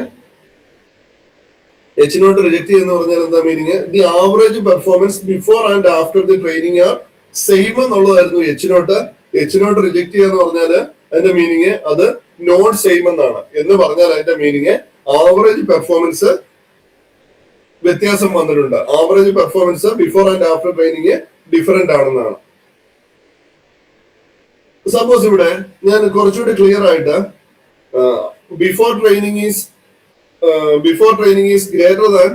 H0 റിജക്ട് ചെയ്യുന്ന പറഞ്ഞാൽ എന്താ meaning? The average performance before and after the training are same എന്നുള്ളതായിരുന്നു H0 റിജക്ട് ചെയ്യാന്ന് പറഞ്ഞാല് അതിന്റെ മീനിങ് അത് നോട്ട് സെയിം എന്നാണ്. എന്ന് പറഞ്ഞാൽ അതിന്റെ മീനിങ് ആവറേജ് പെർഫോമൻസ് വ്യത്യാസം വന്നിട്ടുണ്ട്. Average performance before and after training different ആണെന്നാണ്. സപ്പോസ് ഇവിടെ ഞാൻ കുറച്ചുകൂടി ക്ലിയർ ആയിട്ട് before training is greater than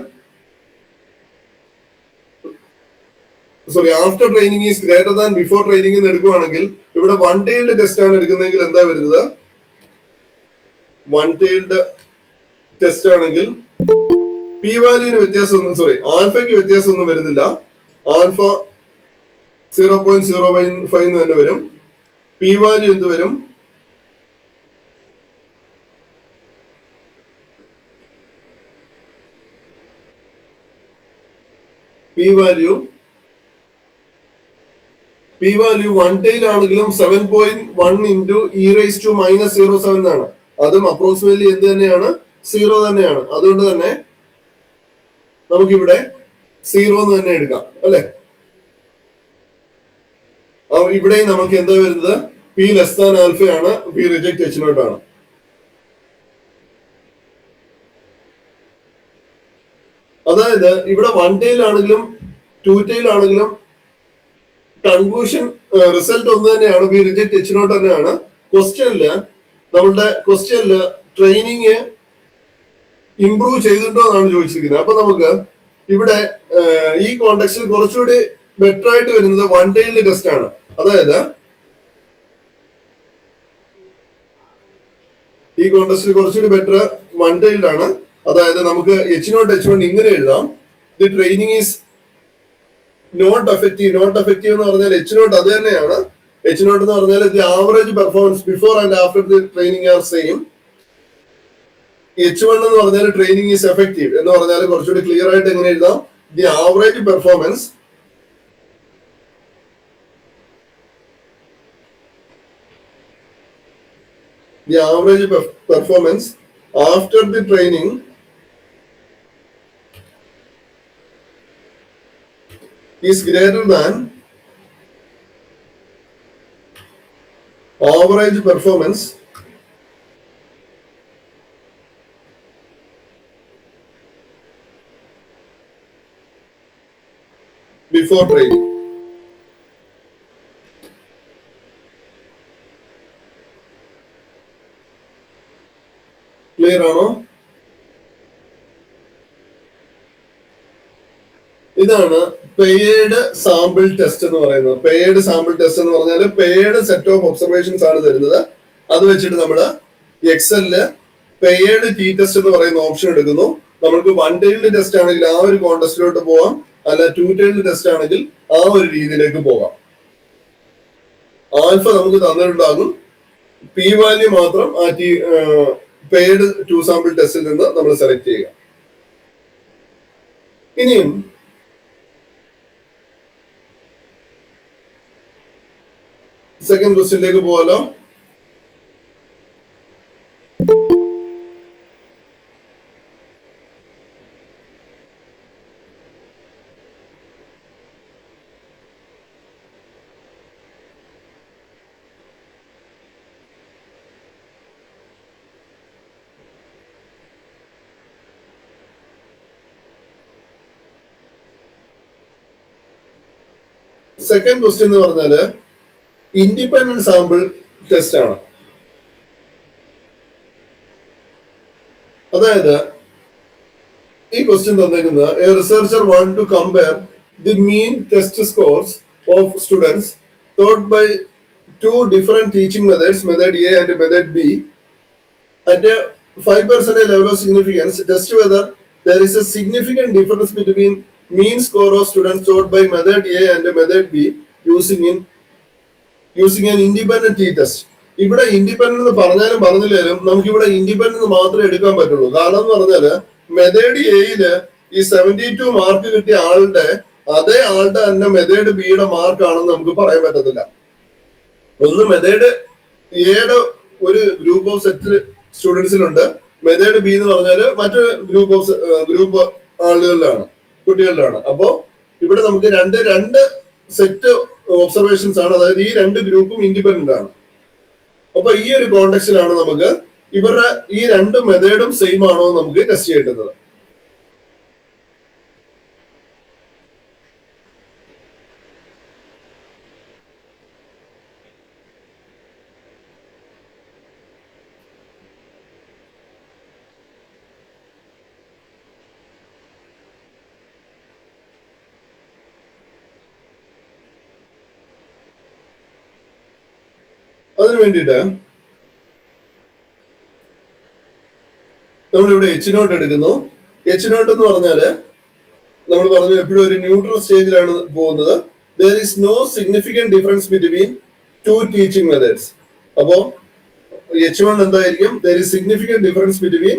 after training is greater than before training എന്ന് എടുക്കുകയാണെങ്കിൽ ഇവിടെ വൺ ടൈൽഡ് ടെസ്റ്റ് ആണ് എടുക്കുന്നതെങ്കിൽ എന്താ വരുന്നത്? വൺ ടൈൽഡ് ടെസ്റ്റ് ആണെങ്കിൽ പി വാല്യൂവിന് ആൽഫയ്ക്ക് വ്യത്യാസമൊന്നും വരുന്നില്ല. ആൽഫ 0.05 എന്ന് തന്നെ വരും. പി വാല്യൂ എന്ത് വരും? പി വാല്യൂ വൺ ടൈൽ ആണെങ്കിലും 7.1 into e raise to minus 0.7 ആണ്. അതും അപ്രോക്സിമേറ്റ്ലി എന്ത് തന്നെയാണ്? 0 തന്നെയാണ്. അതുകൊണ്ട് തന്നെ നമുക്കിവിടെ 0 എന്ന് തന്നെ എടുക്കാം അല്ലെ. ഇവിടെയും നമുക്ക് എന്താ വരുന്നത്? പി ലെസ് ദാൻ ആൽഫയാണ്, പി റിജക്ട് H0 ആണ്. അതായത് ഇവിടെ വൺ ടെയിലാണെങ്കിലും ടു ടെയിലാണെങ്കിലും കൺക്ലൂഷൻ റിസൾട്ട് ഒന്ന് തന്നെയാണ്. വി റിജക്ട് എച്ച് നോട്ട് തന്നെയാണ്. നമ്മളുടെ ക്വസ്റ്റ്യനില് ട്രെയിനിങ് ഇംപ്രൂവ് ചെയ്തിട്ടുണ്ടോ എന്നാണ് ചോദിച്ചിരിക്കുന്നത്. അപ്പൊ നമുക്ക് ഇവിടെ ഈ കോണ്ടെക്സ്റ്റിൽ കുറച്ചുകൂടി ബെറ്റർ ആയിട്ട് വരുന്നത് വൺ ടെയിലിന്റെ ടെസ്റ്റ് ആണ്. അതായത് ഈ കോണ്ടെക്സ്റ്റിൽ കുറച്ചുകൂടി ബെറ്റർ വൺ ടെയിലാണ്. അതായത് നമുക്ക് എച്ച് നോട്ട് എച്ച് വൺ ഇങ്ങനെ എഴുതാം. The training is not effective എന്ന് പറഞ്ഞാൽ എച്ച് നോട്ട് അത് തന്നെയാണ്. എച്ച് നോട്ട് എന്ന് പറഞ്ഞാൽ the average performance before and after the training are same. H one എന്ന് പറഞ്ഞാൽ ട്രെയിനിങ് ഈസ് എഫക്റ്റീവ് എന്ന് പറഞ്ഞാൽ കുറച്ചുകൂടി ക്ലിയർ ആയിട്ട് എങ്ങനെ എഴുതാം? The average performance after the training is greater than average performance before training. Clear ആണോ? ഇതാണ് പെയ്ഡ് സാമ്പിൾ ടെസ്റ്റ് എന്ന് പറയുന്നത്. പെയ്ഡ് സാമ്പിൾ ടെസ്റ്റ് എന്ന് പറഞ്ഞാൽ പെയ്ഡ് സെറ്റ് ഓഫ് ഒബ്സർവേഷൻസ് ആണ് തരുന്നത്. അത് വെച്ചിട്ട് നമ്മൾ എക്സലില് പെയ്ഡ് ടി ടെസ്റ്റ് എന്ന് പറയുന്ന ഓപ്ഷൻ എടുക്കുന്നു. നമുക്ക് വൺ ടൈൽഡ് ടെസ്റ്റ് ആണെങ്കിൽ ആ ഒരു കോൺടെസ്റ്റിലോട്ട് പോവാം, അല്ല ടു ടൈൽഡ് ടെസ്റ്റ് ആണെങ്കിൽ ആ ഒരു രീതിയിലേക്ക് പോകാം. ആൽഫ നമുക്ക് തന്നിട്ടുണ്ടാകും. പി വാല്യൂ മാത്രം ആ പെയ്ഡ് ടു സാമ്പിൾ ടെസ്റ്റിൽ നിന്ന് നമ്മൾ സെലക്ട് ചെയ്യുക. ഇനിയും സെക്കൻഡ് ക്വസ്റ്റ്യനിലേക്ക് പോകാലോ. സെക്കൻഡ് ക്വസ്റ്റ്യൻ എന്ന് പറഞ്ഞാല് ഇൻഡിപെൻഡന്റ് സാമ്പിൾ ടെസ്റ്റ് ആണ്. അതായത് ഈ ക്വസ്റ്റ്യൻ തന്നിരിക്കുന്നത് a researcher want to compare the mean test scores of students taught by two different teaching methods, method A and method B, at a 5% level of significance, test whether there is a significant difference between mean score of students taught by method A and method B using an independent t-test. ഇവിടെ independent എന്ന് പറഞ്ഞാലും പറഞ്ഞില്ലേലും നമുക്ക് ഇവിടെ independent മാത്രമേ എടുക്കാൻ പറ്റുള്ളൂ. കാരണം എന്ന് പറഞ്ഞാല് മെത്തേഡ് എയില് ഈ 72 മാർക്ക് കിട്ടിയ ആളുടെ അതേ ആളുടെ തന്നെ മെത്തേഡ് ബിയുടെ മാർക്ക് ആണെന്ന് നമുക്ക് പറയാൻ പറ്റത്തില്ല. ഒന്ന് മെത്തേഡ് എയുടെ ഒരു ഗ്രൂപ്പ് ഓഫ് സെറ്റ് സ്റ്റുഡൻസിലുണ്ട്, മെത്തേഡ് ബി എന്ന് പറഞ്ഞാല് മറ്റൊരു ഗ്രൂപ്പ് ആളുകളിലാണ്, കുട്ടികളിലാണ്. അപ്പോ ഇവിടെ നമുക്ക് രണ്ട് സെറ്റ് ഒബ്സർവേഷൻസ് ആണ്. അതായത് ഈ രണ്ട് ഗ്രൂപ്പും ഇൻഡിപെൻഡന്റ് ആണ്. അപ്പൊ ഈ ഒരു കോണ്ടെക്സ്റ്റിലാണ് നമുക്ക് ഇവരുടെ ഈ രണ്ട് മെത്തേഡും സെയിം ആണോ എന്ന് നമുക്ക് ടെസ്റ്റ് ചെയ്യേണ്ടത്. അതിനു വേണ്ടിയിട്ട് നമ്മളിവിടെ എച്ച് നോട്ട് എടുക്കുന്നു. എച്ച് നോട്ട് എന്ന് പറഞ്ഞാല് നമ്മൾ പറഞ്ഞു എപ്പോഴും ഒരു ന്യൂട്രൽ സ്റ്റേജിലാണ് പോകുന്നത്. there is no significant difference between two teaching methods. അപ്പോ H1 എന്തായിരിക്കും? there is significant difference between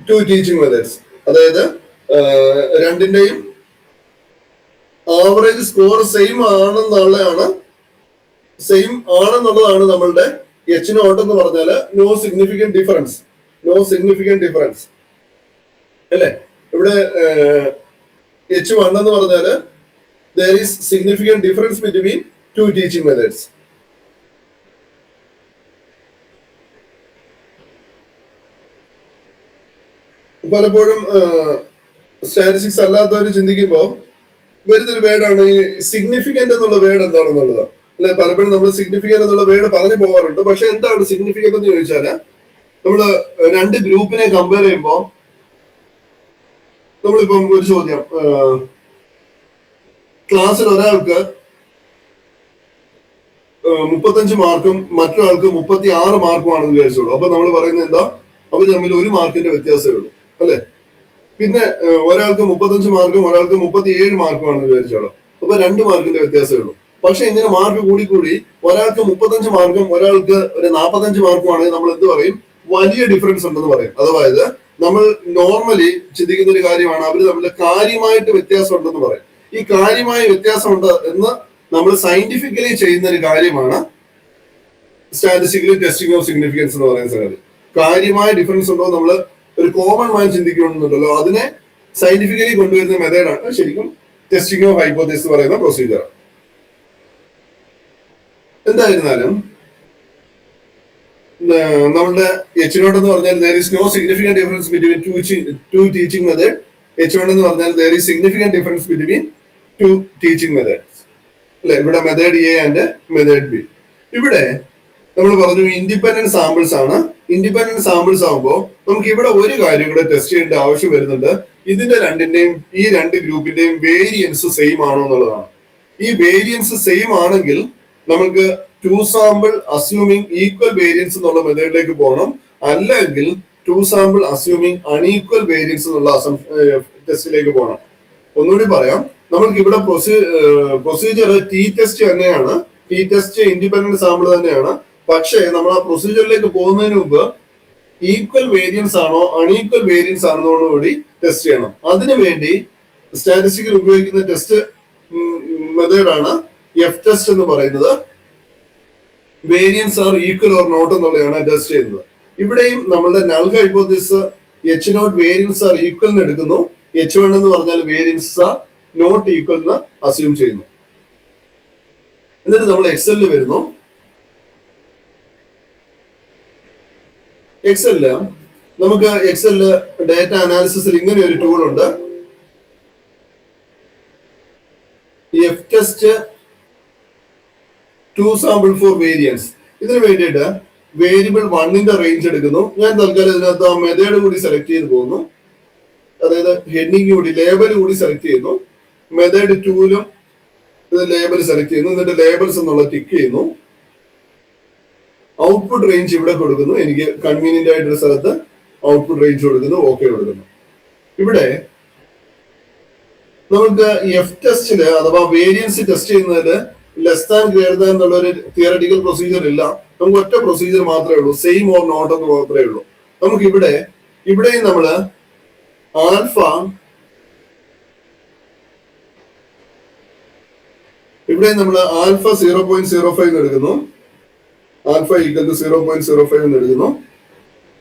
two teaching methods. അതായത് രണ്ടിന്റെയും ആവറേജ് സ്കോർ സെയിം ആണെന്നുള്ളതാണ് നമ്മളുടെ എച്ച് നോട്ട് എന്ന് പറഞ്ഞാല് നോ സിഗ്നിഫിക്കന്റ് ഡിഫറൻസ് അല്ലേ. ഇവിടെ H1 എന്ന് പറഞ്ഞാല് there is significant difference between two teaching methods. പലപ്പോഴും സ്റ്റാറ്റിസ്റ്റിക്സ് അല്ലാത്തവർ ചിന്തിക്കുമ്പോൾ വരുന്നൊരു വേർഡാണ് ഈ സിഗ്നിഫിക്കന്റ് എന്നുള്ള വേർഡ് എന്താണെന്നുള്ളത്. അല്ലെ, പലപ്പോഴും നമ്മൾ സിഗ്നിഫിക്കന്റ് എന്നുള്ള വേർഡ് പറഞ്ഞു പോകാറുണ്ട്. പക്ഷെ എന്താണ് സിഗ്നിഫിക്കന്റ് എന്ന് ചോദിച്ചാല്, നമ്മള് രണ്ട് ഗ്രൂപ്പിനെ കമ്പയർ ചെയ്യുമ്പോൾ നമ്മളിപ്പം ഒരു ചോദ്യം, ക്ലാസ്സിൽ ഒരാൾക്ക് 35 മാർക്കും മറ്റൊരാൾക്ക് 36 മാർക്കുമാണെന്ന് വിചാരിച്ചോളൂ. അപ്പൊ നമ്മൾ പറയുന്നത് എന്താ, അവർ തമ്മിൽ 1 മാർക്കിന്റെ വ്യത്യാസമേ ഉള്ളൂ, അല്ലെ. പിന്നെ ഒരാൾക്ക് 35 മാർക്കും ഒരാൾക്ക് 37 മാർക്കുമാണെന്ന് വിചാരിച്ചോളൂ. അപ്പൊ 2 മാർക്കിന്റെ വ്യത്യാസമേ ഉള്ളൂ. പക്ഷെ ഇങ്ങനെ മാർക്ക് കൂടി ഒരാൾക്ക് 35 മാർക്കും ഒരാൾക്ക് ഒരു 45 മാർക്കുമാണെങ്കിൽ നമ്മൾ എന്ത് പറയും, വലിയ ഡിഫറൻസ് ഉണ്ടെന്ന് പറയും. അതായത് നമ്മൾ നോർമലി ചിന്തിക്കുന്ന ഒരു കാര്യമാണ്, അവർ തമ്മിൽ കാര്യമായിട്ട് വ്യത്യാസം ഉണ്ടെന്ന് പറയും. ഈ കാര്യമായ വ്യത്യാസമുണ്ട് എന്ന് നമ്മൾ സയന്റിഫിക്കലി ചെയ്യുന്ന ഒരു കാര്യമാണ് സ്റ്റാറ്റിസ്റ്റിക്കലി ടെസ്റ്റിംഗ് ഓഫ് സിഗ്നിഫിക്കൻസ് എന്ന് പറയുന്ന സംഗതി. കാര്യമായ ഡിഫറൻസ് ഉണ്ടോ നമ്മൾ ഒരു കോമൺ മാൻ ചിന്തിക്കുന്നുണ്ടല്ലോ, അതിനെ സയന്റിഫിക്കലി കൊണ്ടുവരുന്ന മെത്തേഡാണ് ശരിക്കും ടെസ്റ്റിംഗ് ഓഫ് ഹൈപ്പോത്തസിസ് എന്ന് പറയുന്ന പ്രൊസീജിയർ. എന്തായിരുന്നാലും നമ്മളുടെ H0 എന്ന് പറഞ്ഞാൽ there is no significant difference between two teaching method. H1 എന്ന് പറഞ്ഞാൽ there is significant difference between two teaching methods. അല്ലെ, ഇവിടെ method A and method B. ഇവിടെ നമ്മൾ പറഞ്ഞു ഇൻഡിപെൻഡന്റ് സാമ്പിൾസ് ആണ്. ഇൻഡിപെൻഡന്റ് സാമ്പിൾസ് ആകുമ്പോൾ നമുക്ക് ഇവിടെ ഒരു കാര്യം കൂടെ ടെസ്റ്റ് ചെയ്യേണ്ട ആവശ്യം വരുന്നുണ്ട്. ഇതിന്റെ രണ്ടിന്റെയും ഈ രണ്ട് ഗ്രൂപ്പിന്റെയും വേരിയൻസ് സെയിം ആണോ എന്നുള്ളതാണ്. ഈ വേരിയൻസ് സെയിം ആണെങ്കിൽ നമുക്ക് two sample assuming equal variance എന്നുള്ള മെത്തേഡിലേക്ക് പോകണം. അല്ലെങ്കിൽ two sample assuming unequal variance എന്നുള്ള ടെസ്റ്റിലേക്ക് പോകണം. ഒന്നുകൂടി പറയാം, നമുക്ക് ഇവിടെ പ്രൊസീജിയർ ടി ടെസ്റ്റ് തന്നെയാണ്. ടി ടെസ്റ്റ് ഇൻഡിപെൻഡന്റ് സാമ്പിൾ തന്നെയാണ്. പക്ഷേ നമ്മൾ ആ പ്രൊസീജിയറിലേക്ക് പോകുന്നതിന് മുമ്പ് ഈക്വൽ വേരിയൻസ് ആണോ അൺഈക്വൽ വേരിയൻസ് ആണോ കൂടി ടെസ്റ്റ് ചെയ്യണം. അതിനുവേണ്ടി സ്റ്റാറ്റിസ്റ്റിക്കൽ ഉപയോഗിക്കുന്ന ടെസ്റ്റ് മെത്തേഡാണ് എഫ് ടെസ്റ്റ് എന്ന് പറയുന്നത്. Variance are equal or not എന്നുള്ളതാണ് ടെസ്റ്റ് ചെയ്യുന്നത്. ഇവിടെയും നമ്മളുടെ null hypothesis H0 variance are equal എന്ന് എടുക്കുന്നു. H1 എന്ന് പറഞ്ഞാൽ വേരിയൻസ് ആർ നോട്ട് ഈക്വൽ എന്ന് അസ്യൂം ചെയ്യുന്നു. എന്നിട്ട് നമ്മൾ എക്സലിൽ വരുന്നു. എക്സലില് നമുക്ക് ഡാറ്റ അനാലിസിസിൽ ഇങ്ങനെ ഒരു ടൂൾ ഉണ്ട്, F test two sample for variance. ഇതിന് വേണ്ടിയിട്ട് വേരിയബിൾ 1ന്റെ റേഞ്ച് എടുക്കുന്നു. ഞാൻ തൽക്കാലം ഇതിനകത്ത് ആ മെത്തേഡ് കൂടി സെലക്ട് ചെയ്ത് പോകുന്നു. അതായത് ഹെഡിങ് കൂടി ലേബൽ കൂടി സെലക്ട് ചെയ്യുന്നു. മെത്തേഡ് 2ലും ഇത് ലേബൽ സെലക്ട് ചെയ്യുന്നു. എന്നിട്ട് ലേബൽസ് എന്നുള്ള ടിക്ക് ചെയ്യുന്നു. ഔട്ട്പുട്ട് റേഞ്ച് ഇവിടെ കൊടുക്കുന്നു. എനിക്ക് കൺവീനിയന്റ് ആയിട്ടൊരു സ്ഥലത്ത് ഔട്ട്പുട്ട് റേഞ്ച് കൊടുക്കുന്നു, ഓക്കെ കൊടുക്കുന്നു. ഇവിടെ നമുക്ക് എഫ് ടെസ്റ്റില് അഥവാ വേരിയൻസ് ടെസ്റ്റ് ചെയ്യുന്നതില് ലെസ് ദാൻ ഗ്രേറ്റർ ദാൻ എന്നുള്ള ഒരു തിയററ്റിക്കൽ പ്രൊസീജിയർ ഇല്ല. നമുക്ക് ഒറ്റ പ്രൊസീജിയർ മാത്രമേ ഉള്ളൂ, സെയിം ഓർ നോട്ട് എന്ന് മാത്രമേ ഉള്ളൂ. നമുക്ക് ഇവിടെയും നമ്മള് ആൽഫ ആൽഫ 0.05 എടുക്കുന്നു. ആൽഫ ഈക്വൽ ടു 0.05 എന്ന് എടുക്കുന്നു.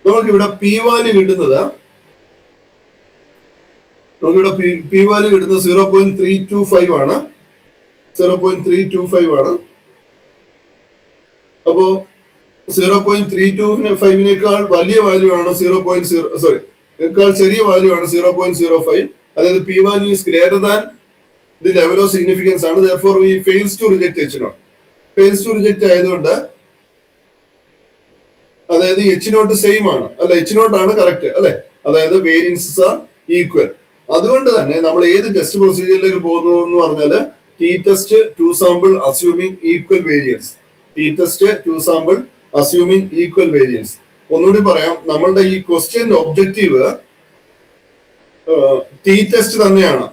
നമുക്കിവിടെ പി വാല്യൂ കിട്ടുന്നത് 0.325 ആണ്. 0.325 ആണ്. അപ്പോ 0.325 വലിയ വാല്യൂ ആണ് 0.0 ചെറിയ വാല്യൂ ആണ് 0.05. അതായത് P value is greater than the level of significance ആണ്. therefore we fails to reject H0. fails to reject ആയതുകൊണ്ട് അതായത് H0 സെയിം ആണ്, അല്ല H0 ആണ് കറക്റ്റ് അല്ലെ. അതായത് വേരിയൻസസ് ആർ ഈക്വൽ. അതുകൊണ്ട് തന്നെ നമ്മൾ ഏത് ടെസ്റ്റ് പ്രൊസീജിയറിലേക്ക് പോകുന്നു എന്ന് പറഞ്ഞാല് T test two sample assuming equal variance. T test two sample assuming equal variance. ഒന്നുകൂടി പറയാം, നമ്മളുടെ ഈ ക്വസ്റ്റ്യന്റെ ഒബ്ജക്റ്റീവ് ടി ടെസ്റ്റ് തന്നെയാണ്.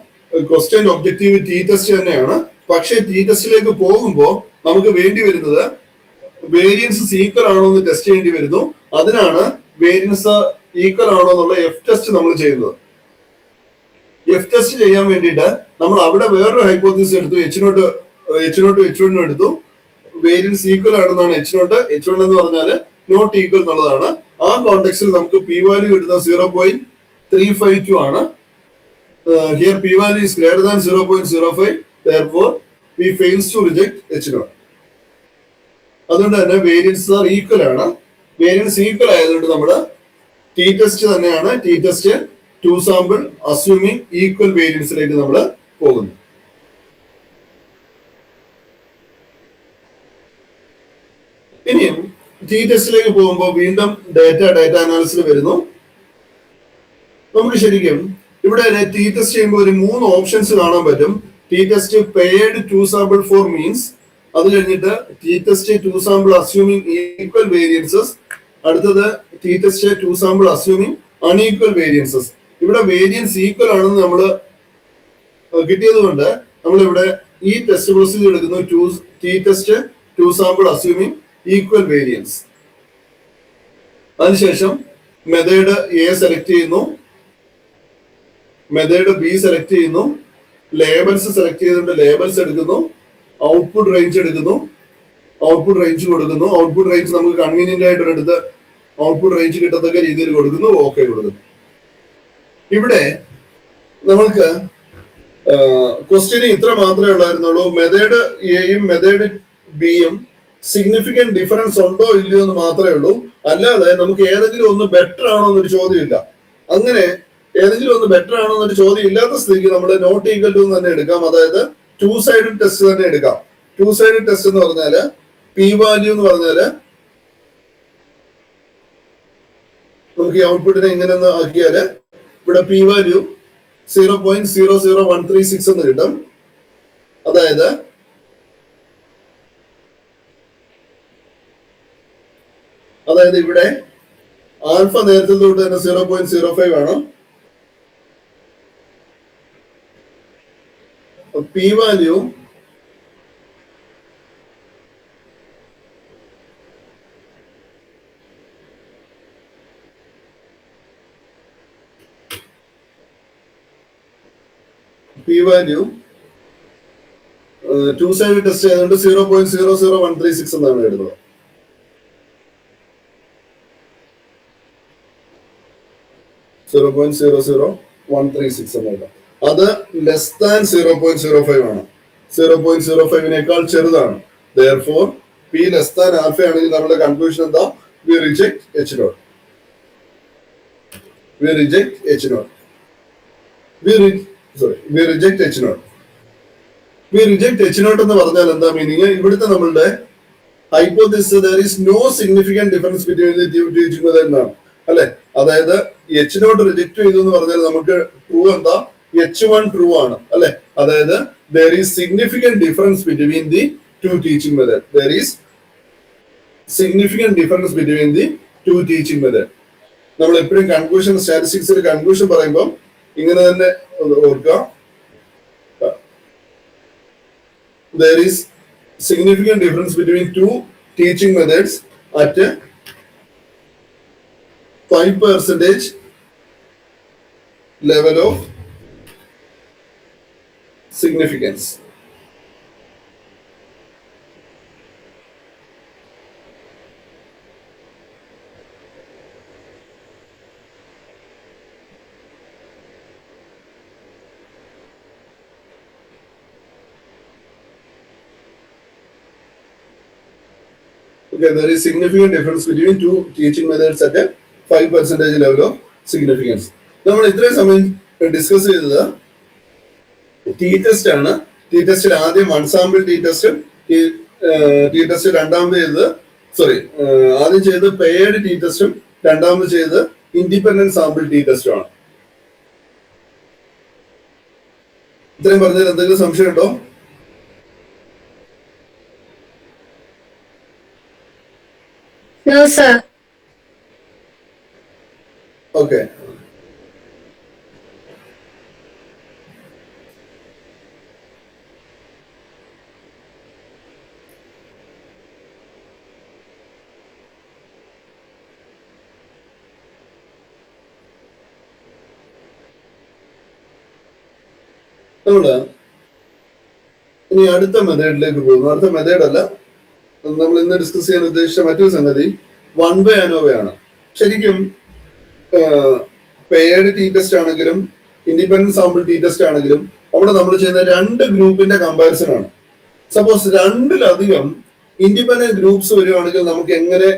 ക്വസ്റ്റ്യന്റെ ഒബ്ജക്റ്റീവ് ടി ടെസ്റ്റ് തന്നെയാണ്. പക്ഷേ ടി ടെസ്റ്റിലേക്ക് പോകുമ്പോൾ നമുക്ക് വേണ്ടി വരുന്നത് വേരിയൻസ് ഈക്വൽ ആണോ എന്ന് ടെസ്റ്റ് ചെയ്യേണ്ടി വരുന്നു. അതിനാണ് വേരിയൻസ് ഈക്വൽ ആണോ എന്നുള്ള എഫ് ടെസ്റ്റ് നമ്മൾ ചെയ്യുന്നത്. എഫ് ടെസ്റ്റ് ചെയ്യാൻ വേണ്ടിയിട്ട് നമ്മൾ അവിടെ വേറൊരു ഹൈപ്പോത്തസിസ് എടുത്തു, H0 എടുത്തു. വേരിയൻസ് ഈക്വൽ ആണെന്നാണ് H1 എന്ന് പറഞ്ഞാൽ നോട്ട് ഈക്വൽ എന്നുള്ളതാണ്. ആ കോണ്ടെക്സ്റ്റിൽ നമുക്ക് പി വാല്യൂ കിട്ടുന്നത് 0.352 ആണ്. Here P value is greater than 0.05. therefore we fails to reject H0. അതുകൊണ്ട് തന്നെ വേരിയൻസ് ഈക്വൽ ആണ്. വേരിയൻസ് ഈക്വൽ ആയതുകൊണ്ട് നമ്മൾ ടി ടെസ്റ്റ് തന്നെയാണ് T test two sample assuming equal വേരിയൻസിലേക്ക് നമ്മൾ പോകുന്നു. ഇനിയും ടി ടെസ്റ്റിലേക്ക് പോകുമ്പോൾ വീണ്ടും ഡാറ്റ അനാലിസിസ് വരുന്നു. നമുക്ക് ശരിക്കും ഇവിടെ ടി ടെസ്റ്റ് ചെയ്യുമ്പോൾ ഒരു 3 ഓപ്ഷൻസ് കാണാൻ പറ്റും. T test paired two sample for means, അത് കഴിഞ്ഞിട്ട് T test two sample assuming equal variances, അടുത്തത് T test two sample assuming unequal variances. ഇവിടെ വേരിയൻസ് ഈക്വൽ ആണെന്ന് നമ്മൾ കിട്ടിയത് കൊണ്ട് നമ്മളിവിടെ ഈ ടെസ്റ്റ് പ്രൊസീജിയർ എടുക്കുന്നു. T test two sample assuming equal variance. അതിനുശേഷം മെത്തേഡ് എ സെലക്ട് ചെയ്യുന്നു, മെത്തേഡ് ബി സെലക്ട് ചെയ്യുന്നു, ലേബൽസ് സെലക്ട് ചെയ്തുകൊണ്ട് ലേബൽസ് എടുക്കുന്നു, ഔട്ട്പുട്ട് റേഞ്ച് എടുക്കുന്നു, ഔട്ട്പുട്ട് റേഞ്ച് കൊടുക്കുന്നു. ഔട്ട്പുട്ട് റേഞ്ച് നമുക്ക് കൺവീനിയന്റ് ആയിട്ട് എടുത്ത് ഔട്ട്പുട്ട് റേഞ്ച് കിട്ടത്തക്ക രീതിയിൽ കൊടുക്കുന്നു, ഓക്കെ കൊടുക്കുന്നു. ഇവിടെ നമുക്ക് ക്വസ്റ്റ്യന് ഇത്ര മാത്രമേ ഉള്ളായിരുന്നുള്ളൂ. മെത്തേഡ് എയും മെത്തേഡ് ബിയും സിഗ്നിഫിക്കന്റ് ഡിഫറൻസ് ഉണ്ടോ ഇല്ലയോ എന്ന് മാത്രമേ ഉള്ളൂ. അല്ലാതെ നമുക്ക് ഏതെങ്കിലും ഒന്ന് ബെറ്റർ ആണോ എന്നൊരു ചോദ്യമില്ല. അങ്ങനെ ഏതെങ്കിലും ഒന്ന് ബെറ്റർ ആണോ എന്നൊരു ചോദ്യം ഇല്ലാത്ത സ്ഥിതിക്ക് നമ്മൾ നോട്ട് ഈക്വൽ ടു തന്നെ എടുക്കാം. അതായത് ടു സൈഡ് ടെസ്റ്റ് തന്നെ എടുക്കാം. ടു സൈഡ് ടെസ്റ്റ് എന്ന് പറഞ്ഞാല് പി വാല്യൂ എന്ന് പറഞ്ഞാല് നമുക്ക് ഈ ഔട്ട്പുട്ടിനെ ഇങ്ങനെ ഒന്ന് ആക്കിയാല് ഇവിടെ പി വാല്യൂ 0.00136 എന്ന് കിട്ടും. അതായത് ഇവിടെ ആൽഫ നേരത്തെ തൊട്ട് തന്നെ 0.05 ആണ്. P value two side test ചെയ്തുകൊണ്ട് 0.00136 എന്നാണ് എഴുതുന്നത്. അത് ലെസ് ദാൻ 0.05 ആണ്. 0.05 ചെറുതാണ്. Therefore, P less than alpha ആണെങ്കിൽ നമ്മുടെ കൺക്ലൂഷൻ എന്താ? We reject H naught. We reject H naught. We reject H naught. We reject H naught എന്ന് പറഞ്ഞാൽ എന്താ മീനിങ്? ഇവിടുത്തെ നമ്മളുടെ hypothesis there is no significant difference between the two teaching method എന്നാണ് അല്ലെ. അതായത് എച്ച് നോട്ട് റിജക്ട് ചെയ്തു എന്ന് പറഞ്ഞാൽ നമുക്ക് ട്രൂ എന്താ? H1 ട്രൂ ആണ് അല്ലെ. അതായത് there is significant difference between the two teaching method. There is significant difference between the two teaching method. നമ്മൾ എപ്പോഴും കൺക്ലൂഷൻ സ്റ്റാറ്റിസ്റ്റിക്സിൽ കൺക്ലൂഷൻ പറയുമ്പോൾ ഇങ്ങനെ തന്നെ ഓർക്കുക. There is significant difference between two teaching methods at 5% level of significance. Okay, there is significant difference between two teaching methods at a 5% level of significance. നമ്മൾ ഇത്രയും സമയം discuss ചെയ്തത് ടി ടെസ്റ്റ് ആണ്. T ടെസ്റ്റിൽ ആദ്യം one sample T test, T test രണ്ടാമത് ചെയ്തത് ആദ്യം ചെയ്ത് പെയർഡ് ടി ടെസ്റ്റും രണ്ടാമത് ചെയ്ത് ഇൻഡിപെൻഡന്റ് സാമ്പിൾ ടി ടെസ്റ്റും ആണ്. ഇത്രയും പറഞ്ഞതിൽ എന്തെങ്കിലും സംശയം ഉണ്ടോ? No, sir. Okay. നമ്മള് ഇനി അടുത്ത മെത്തേഡിലേക്ക് പോകുന്നു. അടുത്ത മെത്തേഡ് അല്ല, നമ്മൾ ഇന്ന് ഡിസ്കസ് ചെയ്യാൻ ഉദ്ദേശിച്ച മറ്റൊരു സംഗതി വൺ വേ അനോവ ആണ്. ശരിക്കും പെയർഡ് ടി ടെസ്റ്റ് ആണെങ്കിലും ഇൻഡിപെൻഡന്റ് സാമ്പിൾ ടി ടെസ്റ്റ് ആണെങ്കിലും അവിടെ നമ്മൾ ചെയ്യുന്ന രണ്ട് ഗ്രൂപ്പിന്റെ കമ്പാരിസൺ ആണ്. സപ്പോസ് രണ്ടിലധികം ഇൻഡിപെൻഡന്റ് ഗ്രൂപ്പ്സ് വരികയാണെങ്കിൽ നമുക്ക് എങ്ങനെ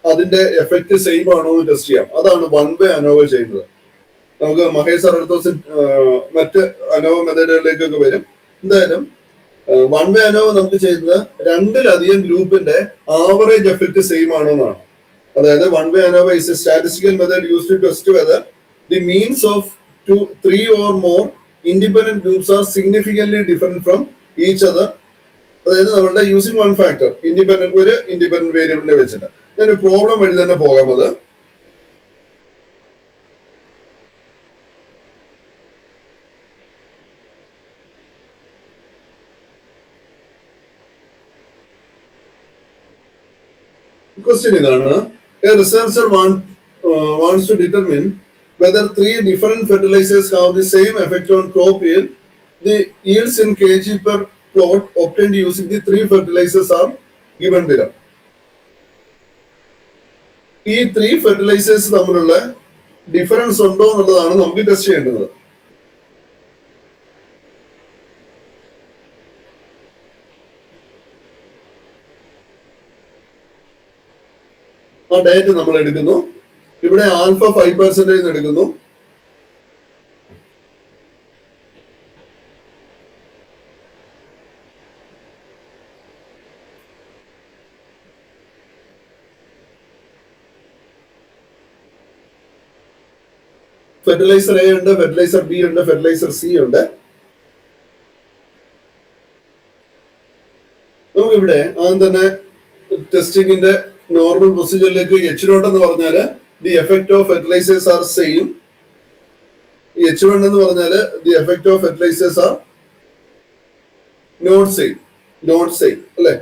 അതിന്റെ എഫക്ട് സെയിം ആണോ എന്ന് ടെസ്റ്റ് ചെയ്യാം. അതാണ് വൺ വേ അനോവ ചെയ്യുന്നത്. നമുക്ക് മഹേഷ് സാർ അടുത്ത ദിവസം മറ്റ് അനോവ മെത്തേഡുകളിലേക്കൊക്കെ വരും. എന്തായാലും വൺ വേ അനോവ നമുക്ക് ചെയ്യുന്നത് രണ്ടിലധികം ഗ്രൂപ്പിന്റെ ആവറേജ് എഫക്ട് സെയിം ആണോ എന്നാണ്. അതായത് one way ANOVA is a statistical method use to test whether the means of 3 or more independent groups are significantly different from each other. അതായത് നമ്മളുടെ യൂസിങ് വൺ ഫാക്ടർ ഒരു independent വേരിയബിളിനെ വെച്ചിട്ട് ഞാനൊരു problem വഴി തന്നെ പോകാം. അത് ക്വസ്റ്റ്യൻ ഇതാണ്. A researcher wants to determine whether 3 different fertilizers have the same effect on crop yield. The yields in kg per plot obtained using the 3 fertilizers are given below. ഈ 3 fertilisers തമ്മിലുള്ള difference ഉണ്ടോ എന്നുള്ളതാണ് നമുക്ക് test ചെയ്യേണ്ടത്. ആ date നമ്മൾ എടുക്കുന്നു. ഇവിടെ ആൽഫ 5% എടുക്കുന്നു. ഫെർട്ടിലൈസർ എ ഉണ്ട്, ഫെർട്ടിലൈസർ ബി ഉണ്ട്, ഫെർട്ടിലൈസർ സി ഉണ്ട്. നമുക്കിവിടെ ആദ്യം തന്നെ ടെസ്റ്റിംഗിന്റെ നോർമൽ പ്രൊസീജിയറിലേക്ക് H0 എന്ന് പറഞ്ഞാല് the effect of fertilizers are same. H1 എന്ന് പറഞ്ഞാല് the effect of fertilizers are not same അല്ലെ.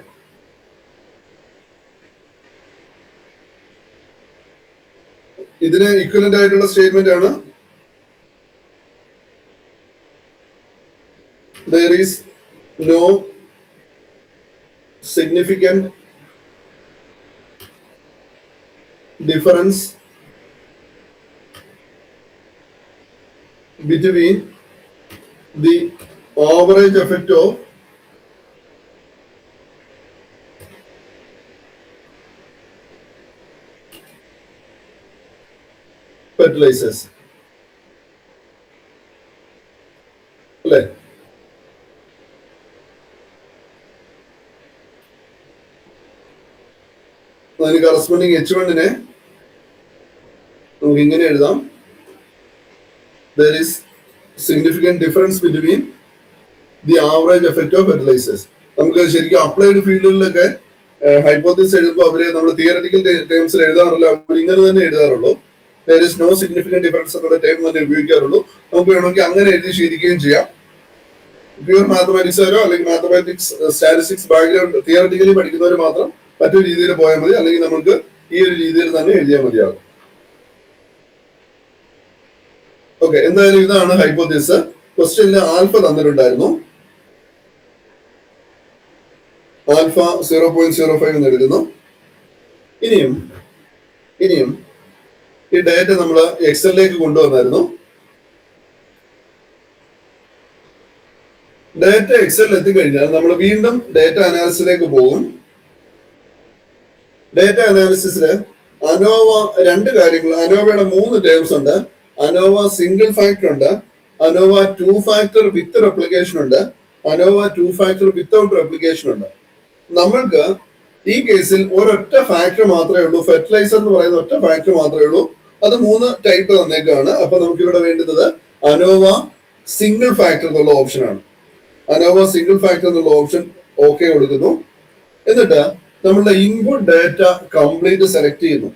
ഇതിന് ഇക്വലന്റ് ആയിട്ടുള്ള സ്റ്റേറ്റ്മെന്റ് ആണ് there is no significant difference between the average effect of fertilizers. അല്ലേ? അതിന് കറസ്പോണ്ടിങ് H1 നമുക്ക് ഇങ്ങനെ എഴുതാം. There is significant difference between the average effect of fertilizers. നമുക്ക് ശരിക്കും അപ്ലൈഡ് ഫീൽഡുകളിലൊക്കെ ഹൈപ്പോത്തിസിസ് എഴുതുമ്പോൾ അവര് നമ്മൾ തിയററ്റിക്കൽ ടേംസിൽ എഴുതാറില്ല, അവർ ഇങ്ങനെ തന്നെ എഴുതാറുള്ളൂ. There is no significant difference എന്നുള്ള ടേം തന്നെ ഉപയോഗിക്കാറുള്ളൂ. നമുക്ക് വേണമെങ്കിൽ അങ്ങനെ എഴുതി ശീലിക്കുകയും ചെയ്യാം. പ്യൂർ മാത്തമാറ്റിക്സുകാരോ അല്ലെങ്കിൽ മാത്തമാറ്റിക്സ് സ്റ്റാറ്റിസ്റ്റിക്സ് ബാക്ക്ഗ്രൗണ്ട് തിയററ്റിക്കലി പഠിക്കുന്നവർ മാത്രം മറ്റൊരു രീതിയിൽ പോയാൽ മതി, അല്ലെങ്കിൽ നമുക്ക് ഈ ഒരു രീതിയിൽ തന്നെ എഴുതിയാൽ മതിയാകും. ഓക്കെ, എന്തായാലും ഇതാണ് ഹൈപ്പോത്തിസിസ്. ക്വസ്റ്റ്യനിൽ ആൽഫ തന്നിട്ടുണ്ടായിരുന്നു. ആൽഫ 0.05 എന്ന് എടുക്കുന്നു. ഇനിയും ഈ ഡേറ്റ നമ്മൾ എക്സലിലേക്ക് കൊണ്ടുവന്നായിരുന്നു. ഡേറ്റ എക്സലിൽ എത്തിക്കഴിഞ്ഞാൽ നമ്മൾ വീണ്ടും ഡേറ്റ അനാലിസിസിലേക്ക് പോകും. ഡേറ്റ അനാലിസിസില് അനോവ രണ്ട് കാര്യങ്ങൾ, അനോവയുടെ 3 ടേംസ് ഉണ്ട്. അനോവ സിംഗിൾ ഫാക്ടർ ഉണ്ട്, അനോവ 2 ഫാക്ടർ വിത്ത് റെപ്ലിക്കേഷൻ ഉണ്ട്, അനോവ 2 ഫാക്ടർ വിത്തൗട്ട് റെപ്ലിക്കേഷൻ ഉണ്ട്. നമ്മൾക്ക് ഈ കേസിൽ ഒരൊറ്റ ഫാക്ടർ മാത്രമേ ഉള്ളൂ, ഫെർട്ടിലൈസർ എന്ന് പറയുന്ന ഒറ്റ ഫാക്ടർ മാത്രമേ ഉള്ളൂ. അത് 3 ടൈപ്പ് തന്നേക്കാണ്. അപ്പൊ നമുക്ക് ഇവിടെ വേണ്ടുന്നത് അനോവ സിംഗിൾ ഫാക്ടർ എന്നുള്ള ഓപ്ഷൻ ആണ്. അനോവ സിംഗിൾ ഫാക്ടർ എന്നുള്ള ഓപ്ഷൻ ഓക്കെ കൊടുക്കുന്നു. എന്നിട്ട് നമ്മളുടെ ഇൻപുട്ട് ഡേറ്റ കംപ്ലീറ്റ് സെലക്ട് ചെയ്യുന്നു.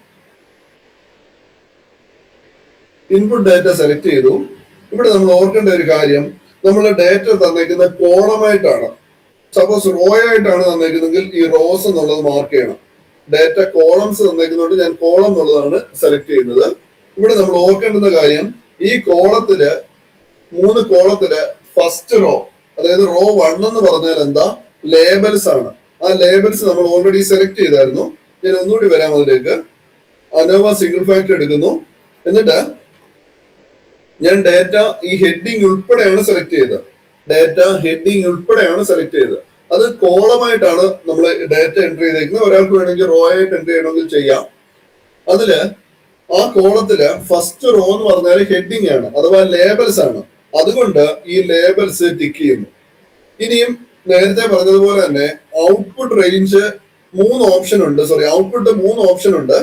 ഇൻപുട്ട് ഡേറ്റ സെലക്ട് ചെയ്തു. ഇവിടെ നമ്മൾ ഓർക്കേണ്ട ഒരു കാര്യം, നമ്മളുടെ ഡേറ്റ തന്നേക്കുന്ന കോളമായിട്ടാണ്. സപ്പോസ് റോ ആയിട്ടാണ് തന്നേക്കുന്നെങ്കിൽ ഈ റോസ് എന്നുള്ളത് മാർക്ക് ചെയ്യണം. ഡേറ്റ കോളംസ് തന്നേക്കുന്നതുകൊണ്ട് ഞാൻ കോളം എന്നുള്ളതാണ് സെലക്ട് ചെയ്യുന്നത്. ഇവിടെ നമ്മൾ ഓർക്കേണ്ടുന്ന കാര്യം, ഈ കോളത്തില് 3 കോളത്തില് ഫസ്റ്റ് റോ, അതായത് റോ 1 എന്ന് പറഞ്ഞാൽ എന്താ, ലേബൽസ് ആണ്. ആ ലേബൽസ് നമ്മൾ ഓൾറെഡി സെലക്ട് ചെയ്തായിരുന്നു. ഞാൻ ഒന്നുകൂടി വരാം അതിലേക്ക്. അനോവ സിംഗിൾ ഫാക്ടർ എടുക്കുന്നു. എന്നിട്ട് ഞാൻ ഡേറ്റ ഈ ഹെഡിങ് ഉൾപ്പെടെയാണ് സെലക്ട് ചെയ്തത്. ഡേറ്റ ഹെഡിങ് ഉൾപ്പെടെയാണ് സെലക്ട് ചെയ്തത്. അത് കോളമായിട്ടാണ് നമ്മൾ ഡേറ്റ എൻട്രി ചെയ്തേക്കുന്നത്. ഒരാൾക്ക് വേണമെങ്കിൽ റോ ആയിട്ട് എൻട്രി ചെയ്യണമെങ്കിൽ ചെയ്യാം. അതില് ആ കോളത്തില് ഫസ്റ്റ് റോ എന്ന് പറഞ്ഞാൽ ഹെഡിങ് ആണ്, അഥവാ ലേബൽസ് ആണ്. അതുകൊണ്ട് ഈ ലേബൽസ് ടിക്ക് ചെയ്യുന്നു. ഇനിയും നേരത്തെ പറഞ്ഞതുപോലെ തന്നെ ഔട്ട്പുട്ട് റേഞ്ച് ഔട്ട്പുട്ട് 3 ഓപ്ഷൻ ഉണ്ട്.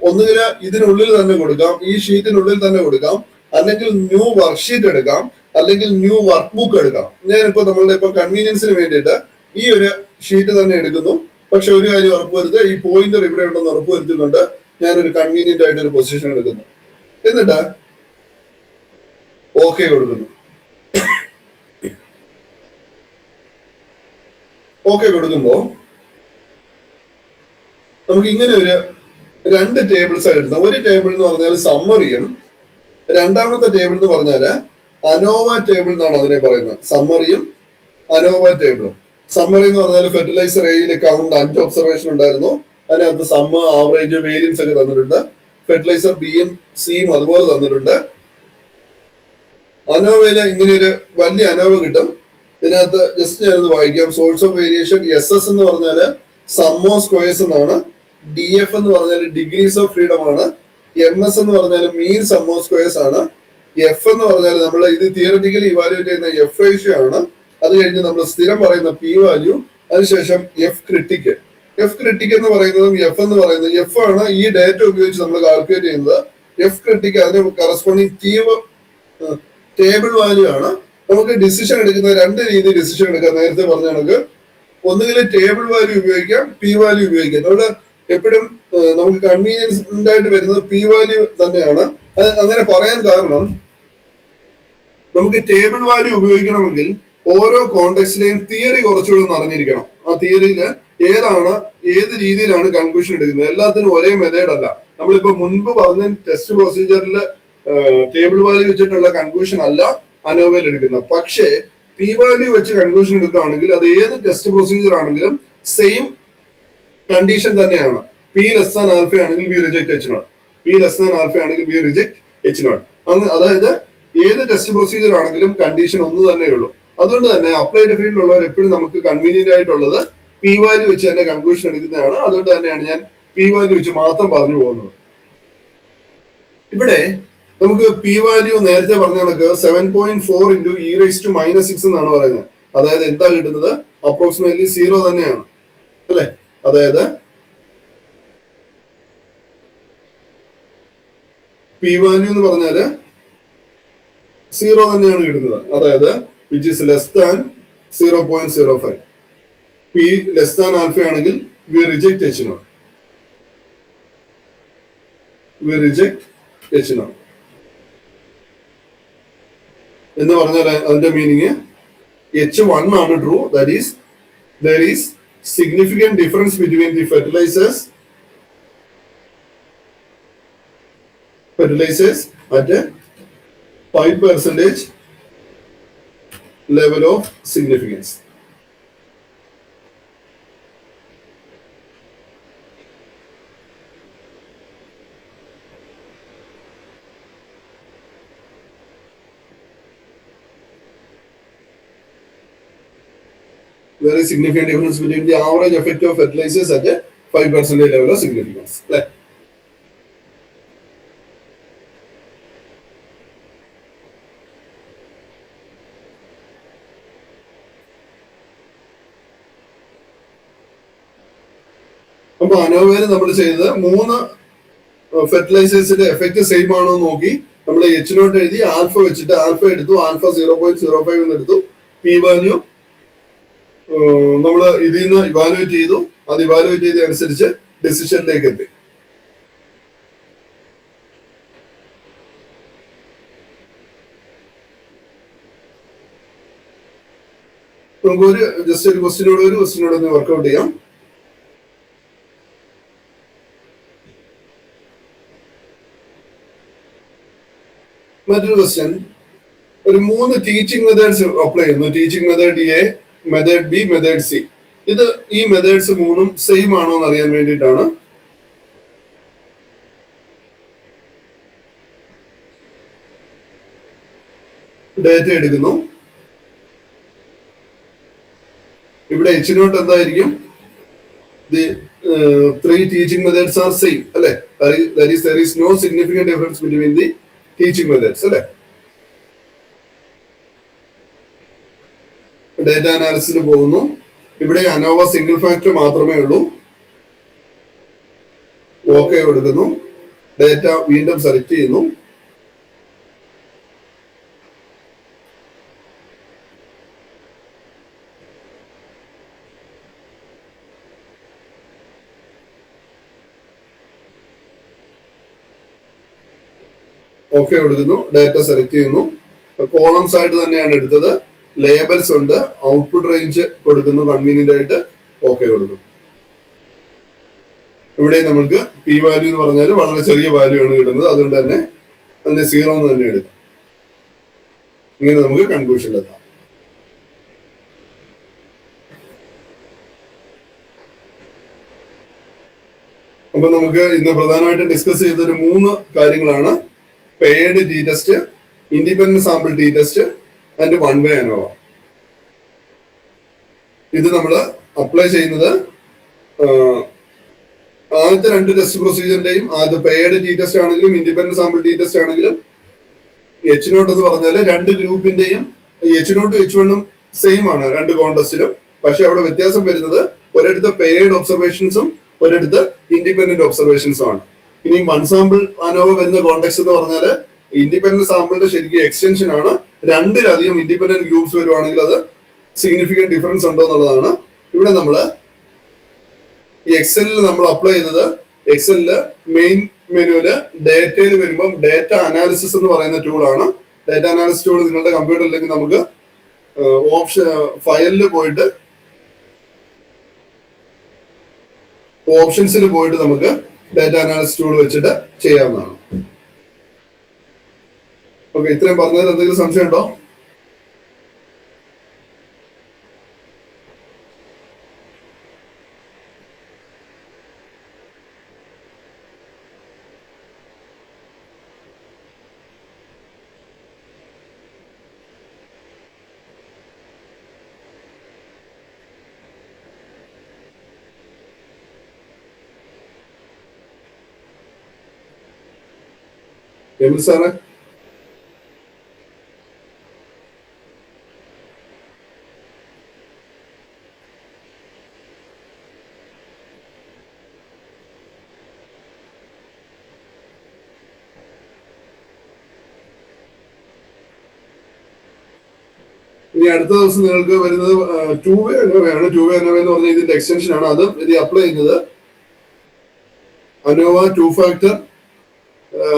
ഒന്നുകിൽ ഇതിനുള്ളിൽ തന്നെ കൊടുക്കാം, ഈ ഷീറ്റിനുള്ളിൽ തന്നെ കൊടുക്കാം, അല്ലെങ്കിൽ ന്യൂ വർക്ക്ഷീറ്റ് എടുക്കാം, അല്ലെങ്കിൽ ന്യൂ വർക്ക് ബുക്ക് എടുക്കാം. ഞാനിപ്പോ നമ്മളുടെ ഇപ്പൊ കൺവീനിയൻസിന് വേണ്ടിയിട്ട് ഈ ഒരു ഷീറ്റ് തന്നെ എടുക്കുന്നു. പക്ഷെ ഒരു കാര്യം ഉറപ്പുവരുത്തുക, ഈ പോയിന്റർ ഇവിടെ ഉണ്ടെന്ന് ഉറപ്പുവരുത്തുന്നുണ്ട്. ഞാനൊരു കൺവീനിയന്റ് ആയിട്ട് ഒരു പൊസിഷൻ എടുക്കുന്നു, എന്നിട്ട് ഓക്കെ കൊടുക്കുന്നു. ഓക്കെ കൊടുക്കുമ്പോ നമുക്ക് ഇങ്ങനെ ഒരു 2 ടേബിൾസ് ആയിട്ട്, ഒരു ടേബിൾ എന്ന് പറഞ്ഞാൽ സമ്മറിയും, രണ്ടാമത്തെ ടേബിൾ എന്ന് പറഞ്ഞാല് അനോവ ടേബിൾ എന്നാണ് അതിനെ പറയുന്നത്. സമ്മറിയും അനോവ ടേബിളും. സമ്മറി എന്ന് പറഞ്ഞാൽ ഫെർട്ടിലൈസർ എയിൽ കൗണ്ട് 5 ഒബ്സർവേഷൻ ഉണ്ടായിരുന്നു. അതിനകത്ത് സമ്മ, ആവറേജ്, വേരിയൻസ് ഒക്കെ തന്നിട്ടുണ്ട്. ഫെർട്ടിലൈസർ ബിയും സിയും അതുപോലെ തന്നിട്ടുണ്ട്. അനോവയില് ഇങ്ങനെ ഒരു വലിയ അനോവ കിട്ടും. ഇതിനകത്ത് ജസ്റ്റ് ഞാനത് വായിക്കാം. സോഴ്സ് ഓഫ് വേരിയേഷൻ SS എന്ന് പറഞ്ഞാല് സമ്മോ സ്ക്വയേഴ്സ് എന്നാണ്. DF എന്ന് പറഞ്ഞാൽ ഡിഗ്രീസ് ഓഫ് ഫ്രീഡം ആണ്. MS എന്ന് പറഞ്ഞാൽ മീൻ സമ്മോ സ്ക്വയേഴ്സ് ആണ്. F എന്ന് പറഞ്ഞാൽ നമ്മൾ ഇത് തിയററ്റിക്കലി ഇവാലുവേറ്റ് ചെയ്യുന്ന F റേഷ്യോ ആണ്. അത് കഴിഞ്ഞ് നമ്മൾ സ്ഥിരം പറയുന്ന P വാല്യൂ, അതിനുശേഷം F ക്രിട്ടിക്. F ക്രിട്ടിക് എന്ന് പറയുന്നതും F എന്ന് പറയുന്നത്, F ആണ് ഈ ഡേറ്റ ഉപയോഗിച്ച് നമ്മൾ കാൽക്കുലേറ്റ് ചെയ്യുന്നത്. F ക്രിട്ടിക് അതിന് കറസ്പോണ്ടിങ് ടേബിൾ വാല്യൂ ആണ്. നമുക്ക് ഡിസിഷൻ എടുക്കുന്ന 2 രീതിയിൽ ഡിസിഷൻ എടുക്കാം. നേരത്തെ പറഞ്ഞ കണക്ക് ഒന്നുകിൽ ടേബിൾ വാല്യൂ ഉപയോഗിക്കാം, P വാല്യൂ ഉപയോഗിക്കാം. നമ്മൾ എപ്പോഴും നമുക്ക് കൺവീനിയൻസ് ആയിട്ട് വരുന്നത് P വാല്യൂ തന്നെയാണ്. അത് അങ്ങനെ പറയാൻ കാരണം, നമുക്ക് ടേബിൾ വാല്യൂ ഉപയോഗിക്കണമെങ്കിൽ ഓരോ കോണ്ടെക്സ്റ്റിലെയും തിയറി കുറച്ചുകൂടി ഒന്ന് അറിഞ്ഞിരിക്കണം. ആ തിയറിയിൽ ഏത് രീതിയിലാണ് കൺക്ലൂഷൻ എടുക്കുന്നത്. എല്ലാത്തിനും ഒരേ മെത്തേഡ് അല്ല. നമ്മളിപ്പോ മുൻപ് പറഞ്ഞ ടെസ്റ്റ് പ്രൊസീജിയറിൽ ടേബിൾ വാല്യൂ വെച്ചിട്ടുള്ള കൺക്ലൂഷൻ അല്ല അനോവയിൽ എടുക്കുന്നത്. പക്ഷേ P വാല്യൂ വെച്ച് കൺക്ലൂഷൻ എടുക്കുകയാണെങ്കിൽ അത് ഏത് ടെസ്റ്റ് പ്രൊസീജിയർ ആണെങ്കിലും സെയിം കണ്ടീഷൻ തന്നെയാണ്. P ലെസ് ദാൻ ആൽഫ ആണെങ്കിൽ B reject H0, P less than alpha ആണെങ്കിൽ ബി റിജക്ട് H0. അതായത് ഏത് ടെസ്റ്റ് പ്രൊസീജിയർ ആണെങ്കിലും കണ്ടീഷൻ ഒന്ന് തന്നെയുള്ളൂ. അതുകൊണ്ട് തന്നെ അപ്ലൈഡ് ഫീൽഡിലുള്ളവർ എപ്പോഴും നമുക്ക് കൺവീനിയന്റ് ആയിട്ടുള്ളത് P വാല്യൂ വെച്ച് തന്നെ കൺക്ലൂഷൻ എടുക്കുന്നതാണ്. അതുകൊണ്ട് തന്നെയാണ് ഞാൻ P വാല്യൂ വെച്ച് മാത്രം പറഞ്ഞു പോകുന്നത്. ഇവിടെ നമുക്ക് P വാല്യൂ നേരത്തെ പറഞ്ഞ കണക്ക് 7.4 into e⁻⁻6 എന്നാണ് പറയുന്നത്. അതായത് എന്താ കിട്ടുന്നത്? അപ്രോക്സിമേറ്റ്ലി 0 തന്നെയാണ്, അല്ലെ? അതായത് P വാല്യൂ എന്ന് പറഞ്ഞാല് 0 തന്നെയാണ് കിട്ടുന്നത്. അതായത് which is less than 0.05. P less than alpha ആണെങ്കിൽ we reject H0. എന്ന് പറഞ്ഞാൽ അതിന്റെ മീനിങ് H1 ആണ് true. That is there is significant difference between the fertilizers at a 5% level of significance. Very significant difference between the average effect of fertilizers at a 5% level of significance. അപ്പൊ അനോവയിൽ നമ്മൾ ചെയ്തത് 3 ഫെർട്ടിലൈസേഴ്സിന്റെ effect same ആണോ എന്ന് നോക്കി നമ്മൾ H0 എഴുതി, alpha വെച്ചിട്ട് alpha എടുത്തു, ആൽഫ 0.05 എന്ന് എടുത്തു. P വാല്യൂ നമ്മൾ ഇതിൽ നിന്ന് ഇവാലുവേറ്റ് ചെയ്തു. അത് ഇവാലുവേറ്റ് ചെയ്തതനുസരിച്ച് ഡിസിഷനിലേക്ക് എത്തി. നമുക്ക് ഒരു ക്വസ്റ്റ്യനോട് ഒന്ന് വർക്ക്ഔട്ട് ചെയ്യാം. മറ്റൊരു ക്വസ്റ്റ്യൻ, ഒരു 3 ടീച്ചിങ് മെത്തേഡ്സ് അപ്ലൈ ചെയ്യുന്നു. Teaching method A, method B, method C. ഈ മെത്തേഡ്സ് 3ഉം സെയിം ആണോ എന്ന് അറിയാൻ വേണ്ടിയിട്ടാണ്. ഡേറ്റ എടുക്കുന്നു. ഇവിടെ H0 എന്തായിരിക്കും? 3 ടീച്ചിങ് മെത്തേഡ്സ് ആർ സെയിം, അല്ലെ? there is no significant difference between the teaching methods അല്ലേ? ഡേറ്റ അനാലിസിന് പോകുന്നു. ഇവിടെ അനോവ സിംഗിൾ ഫാക്ടർ മാത്രമേ ഉള്ളൂ. ഓക്കെ കൊടുക്കുന്നു. ഡേറ്റ വീണ്ടും സെലക്ട് ചെയ്യുന്നു. ഓക്കെ കൊടുക്കുന്നു. ഡേറ്റ സെലക്ട് ചെയ്യുന്നു. കോളംസ് ആയിട്ട് തന്നെയാണ് എടുത്തത്. ലേബൽസ് ഉണ്ട്. ഔട്ട്പുട്ട് റേഞ്ച് കൊടുക്കുന്നു കൺവീനിയന്റ് ആയിട്ട്. ഓക്കെ കൊടുക്കുന്നു. ഇവിടെ നമുക്ക് പി വാല്യൂ എന്ന് പറഞ്ഞാൽ വളരെ ചെറിയ വാല്യൂ ആണ് കിട്ടുന്നത്. അതുകൊണ്ട് തന്നെ അതിന്റെ 0 എന്ന് തന്നെ എടുക്കാം. ഇങ്ങനെ നമുക്ക് കൺക്ലൂഷനിലെത്താം. അപ്പൊ നമുക്ക് ഇന്ന് പ്രധാനമായിട്ടും ഡിസ്കസ് ചെയ്തൊരു 3 കാര്യങ്ങളാണ്: paid T test, independent sample T test and one way ANOVA. ഇത് നമ്മൾ അപ്ലൈ ചെയ്യുന്നത് ആദ്യത്തെ 2 ടെസ്റ്റ് പ്രൊസീജിയറിന്റെയും, ആദ്യത്തെ പെയ്ഡ് ടി ടെസ്റ്റ് ആണെങ്കിലും ഇൻഡിപെൻഡന്റ് സാമ്പിൾ ടി ടെസ്റ്റ് ആണെങ്കിലും H0 എന്ന് പറഞ്ഞാൽ 2 ഗ്രൂപ്പിന്റെയും H0 H1 സെയിം ആണ് 2 കോൺടെസ്റ്റിലും. പക്ഷെ അവിടെ വ്യത്യാസം വരുന്നത് ഒരിടത്ത് പെയ്ഡ് ഒബ്സർവേഷൻസും ഒരിടത്ത് ഇൻഡിപെൻഡന്റ് ഒബ്സർവേഷൻസും ആണ്. ഇനി വൺ സാമ്പിൾ അനോവ വരുന്ന കോണ്ടെക്സ്റ്റ് എന്ന് പറഞ്ഞാൽ ഇൻഡിപെൻഡന്റ് സാമ്പിളിന്റെ ശരിക്കും എക്സ്റ്റൻഷൻ ആണ്. 2-ലധികം ഇൻഡിപെൻഡന്റ് ഗ്രൂപ്പ്സ് വരുവാണെങ്കിൽ അത് സിഗ്നിഫിക്കന്റ് ഡിഫറൻസ് ഉണ്ടോ എന്നുള്ളതാണ്. ഇവിടെ നമ്മൾ ഈ എക്സലിൽ നമ്മൾ അപ്ലൈ ചെയ്തത്, എക്സലില് മെയിൻ മെനുവില് ഡേറ്റയിൽ വരുമ്പം ഡേറ്റ അനാലിസിസ് എന്ന് പറയുന്ന ടൂളാണ്. ഡേറ്റ അനാലിസിസ് ടൂൾ നിങ്ങളുടെ കമ്പ്യൂട്ടറിലേക്ക് നമുക്ക് ഫയലിൽ പോയിട്ട് ഓപ്ഷൻസിൽ പോയിട്ട് നമുക്ക് ഡേറ്റ അനാലിസിസ് ടൂൾ വെച്ചിട്ട് ചെയ്യാവുന്നതാണ്. ഓക്കെ, ഇത്രയും പറഞ്ഞതിൽ എന്തെങ്കിലും സംശയം ഉണ്ടോ? എമിൽ സാറേ, ഇനി അടുത്ത ദിവസം നിങ്ങൾക്ക് വരുന്നത് 2-വേ അനോവയാണ്. 2-വേ അനോവ എന്ന് പറഞ്ഞാൽ ഇതിന്റെ എക്സ്റ്റൻഷൻ ആണ്. അത് ഇത് അപ്ലൈ ചെയ്യുന്നത് അനോവ 2 ഫാക്ടർ.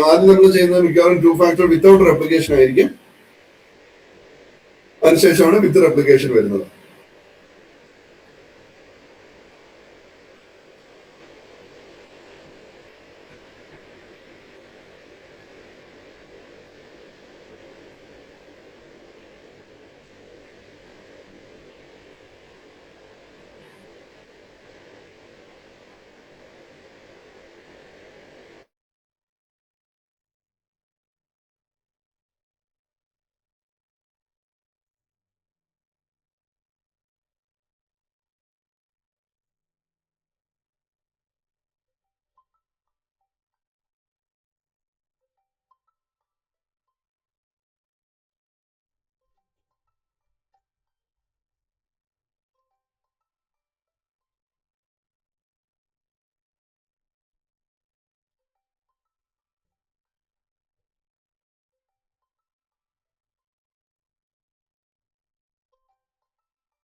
ആദ്യം നമ്മൾ ചെയ്യുന്നത് മിക്കവാറും 2 ഫാക്ടർ വിത്തൗട്ട് റെപ്ലിക്കേഷൻ ആയിരിക്കും. അതിനുശേഷമാണ് വിത്ത് റെപ്ലിക്കേഷൻ വരുന്നത്.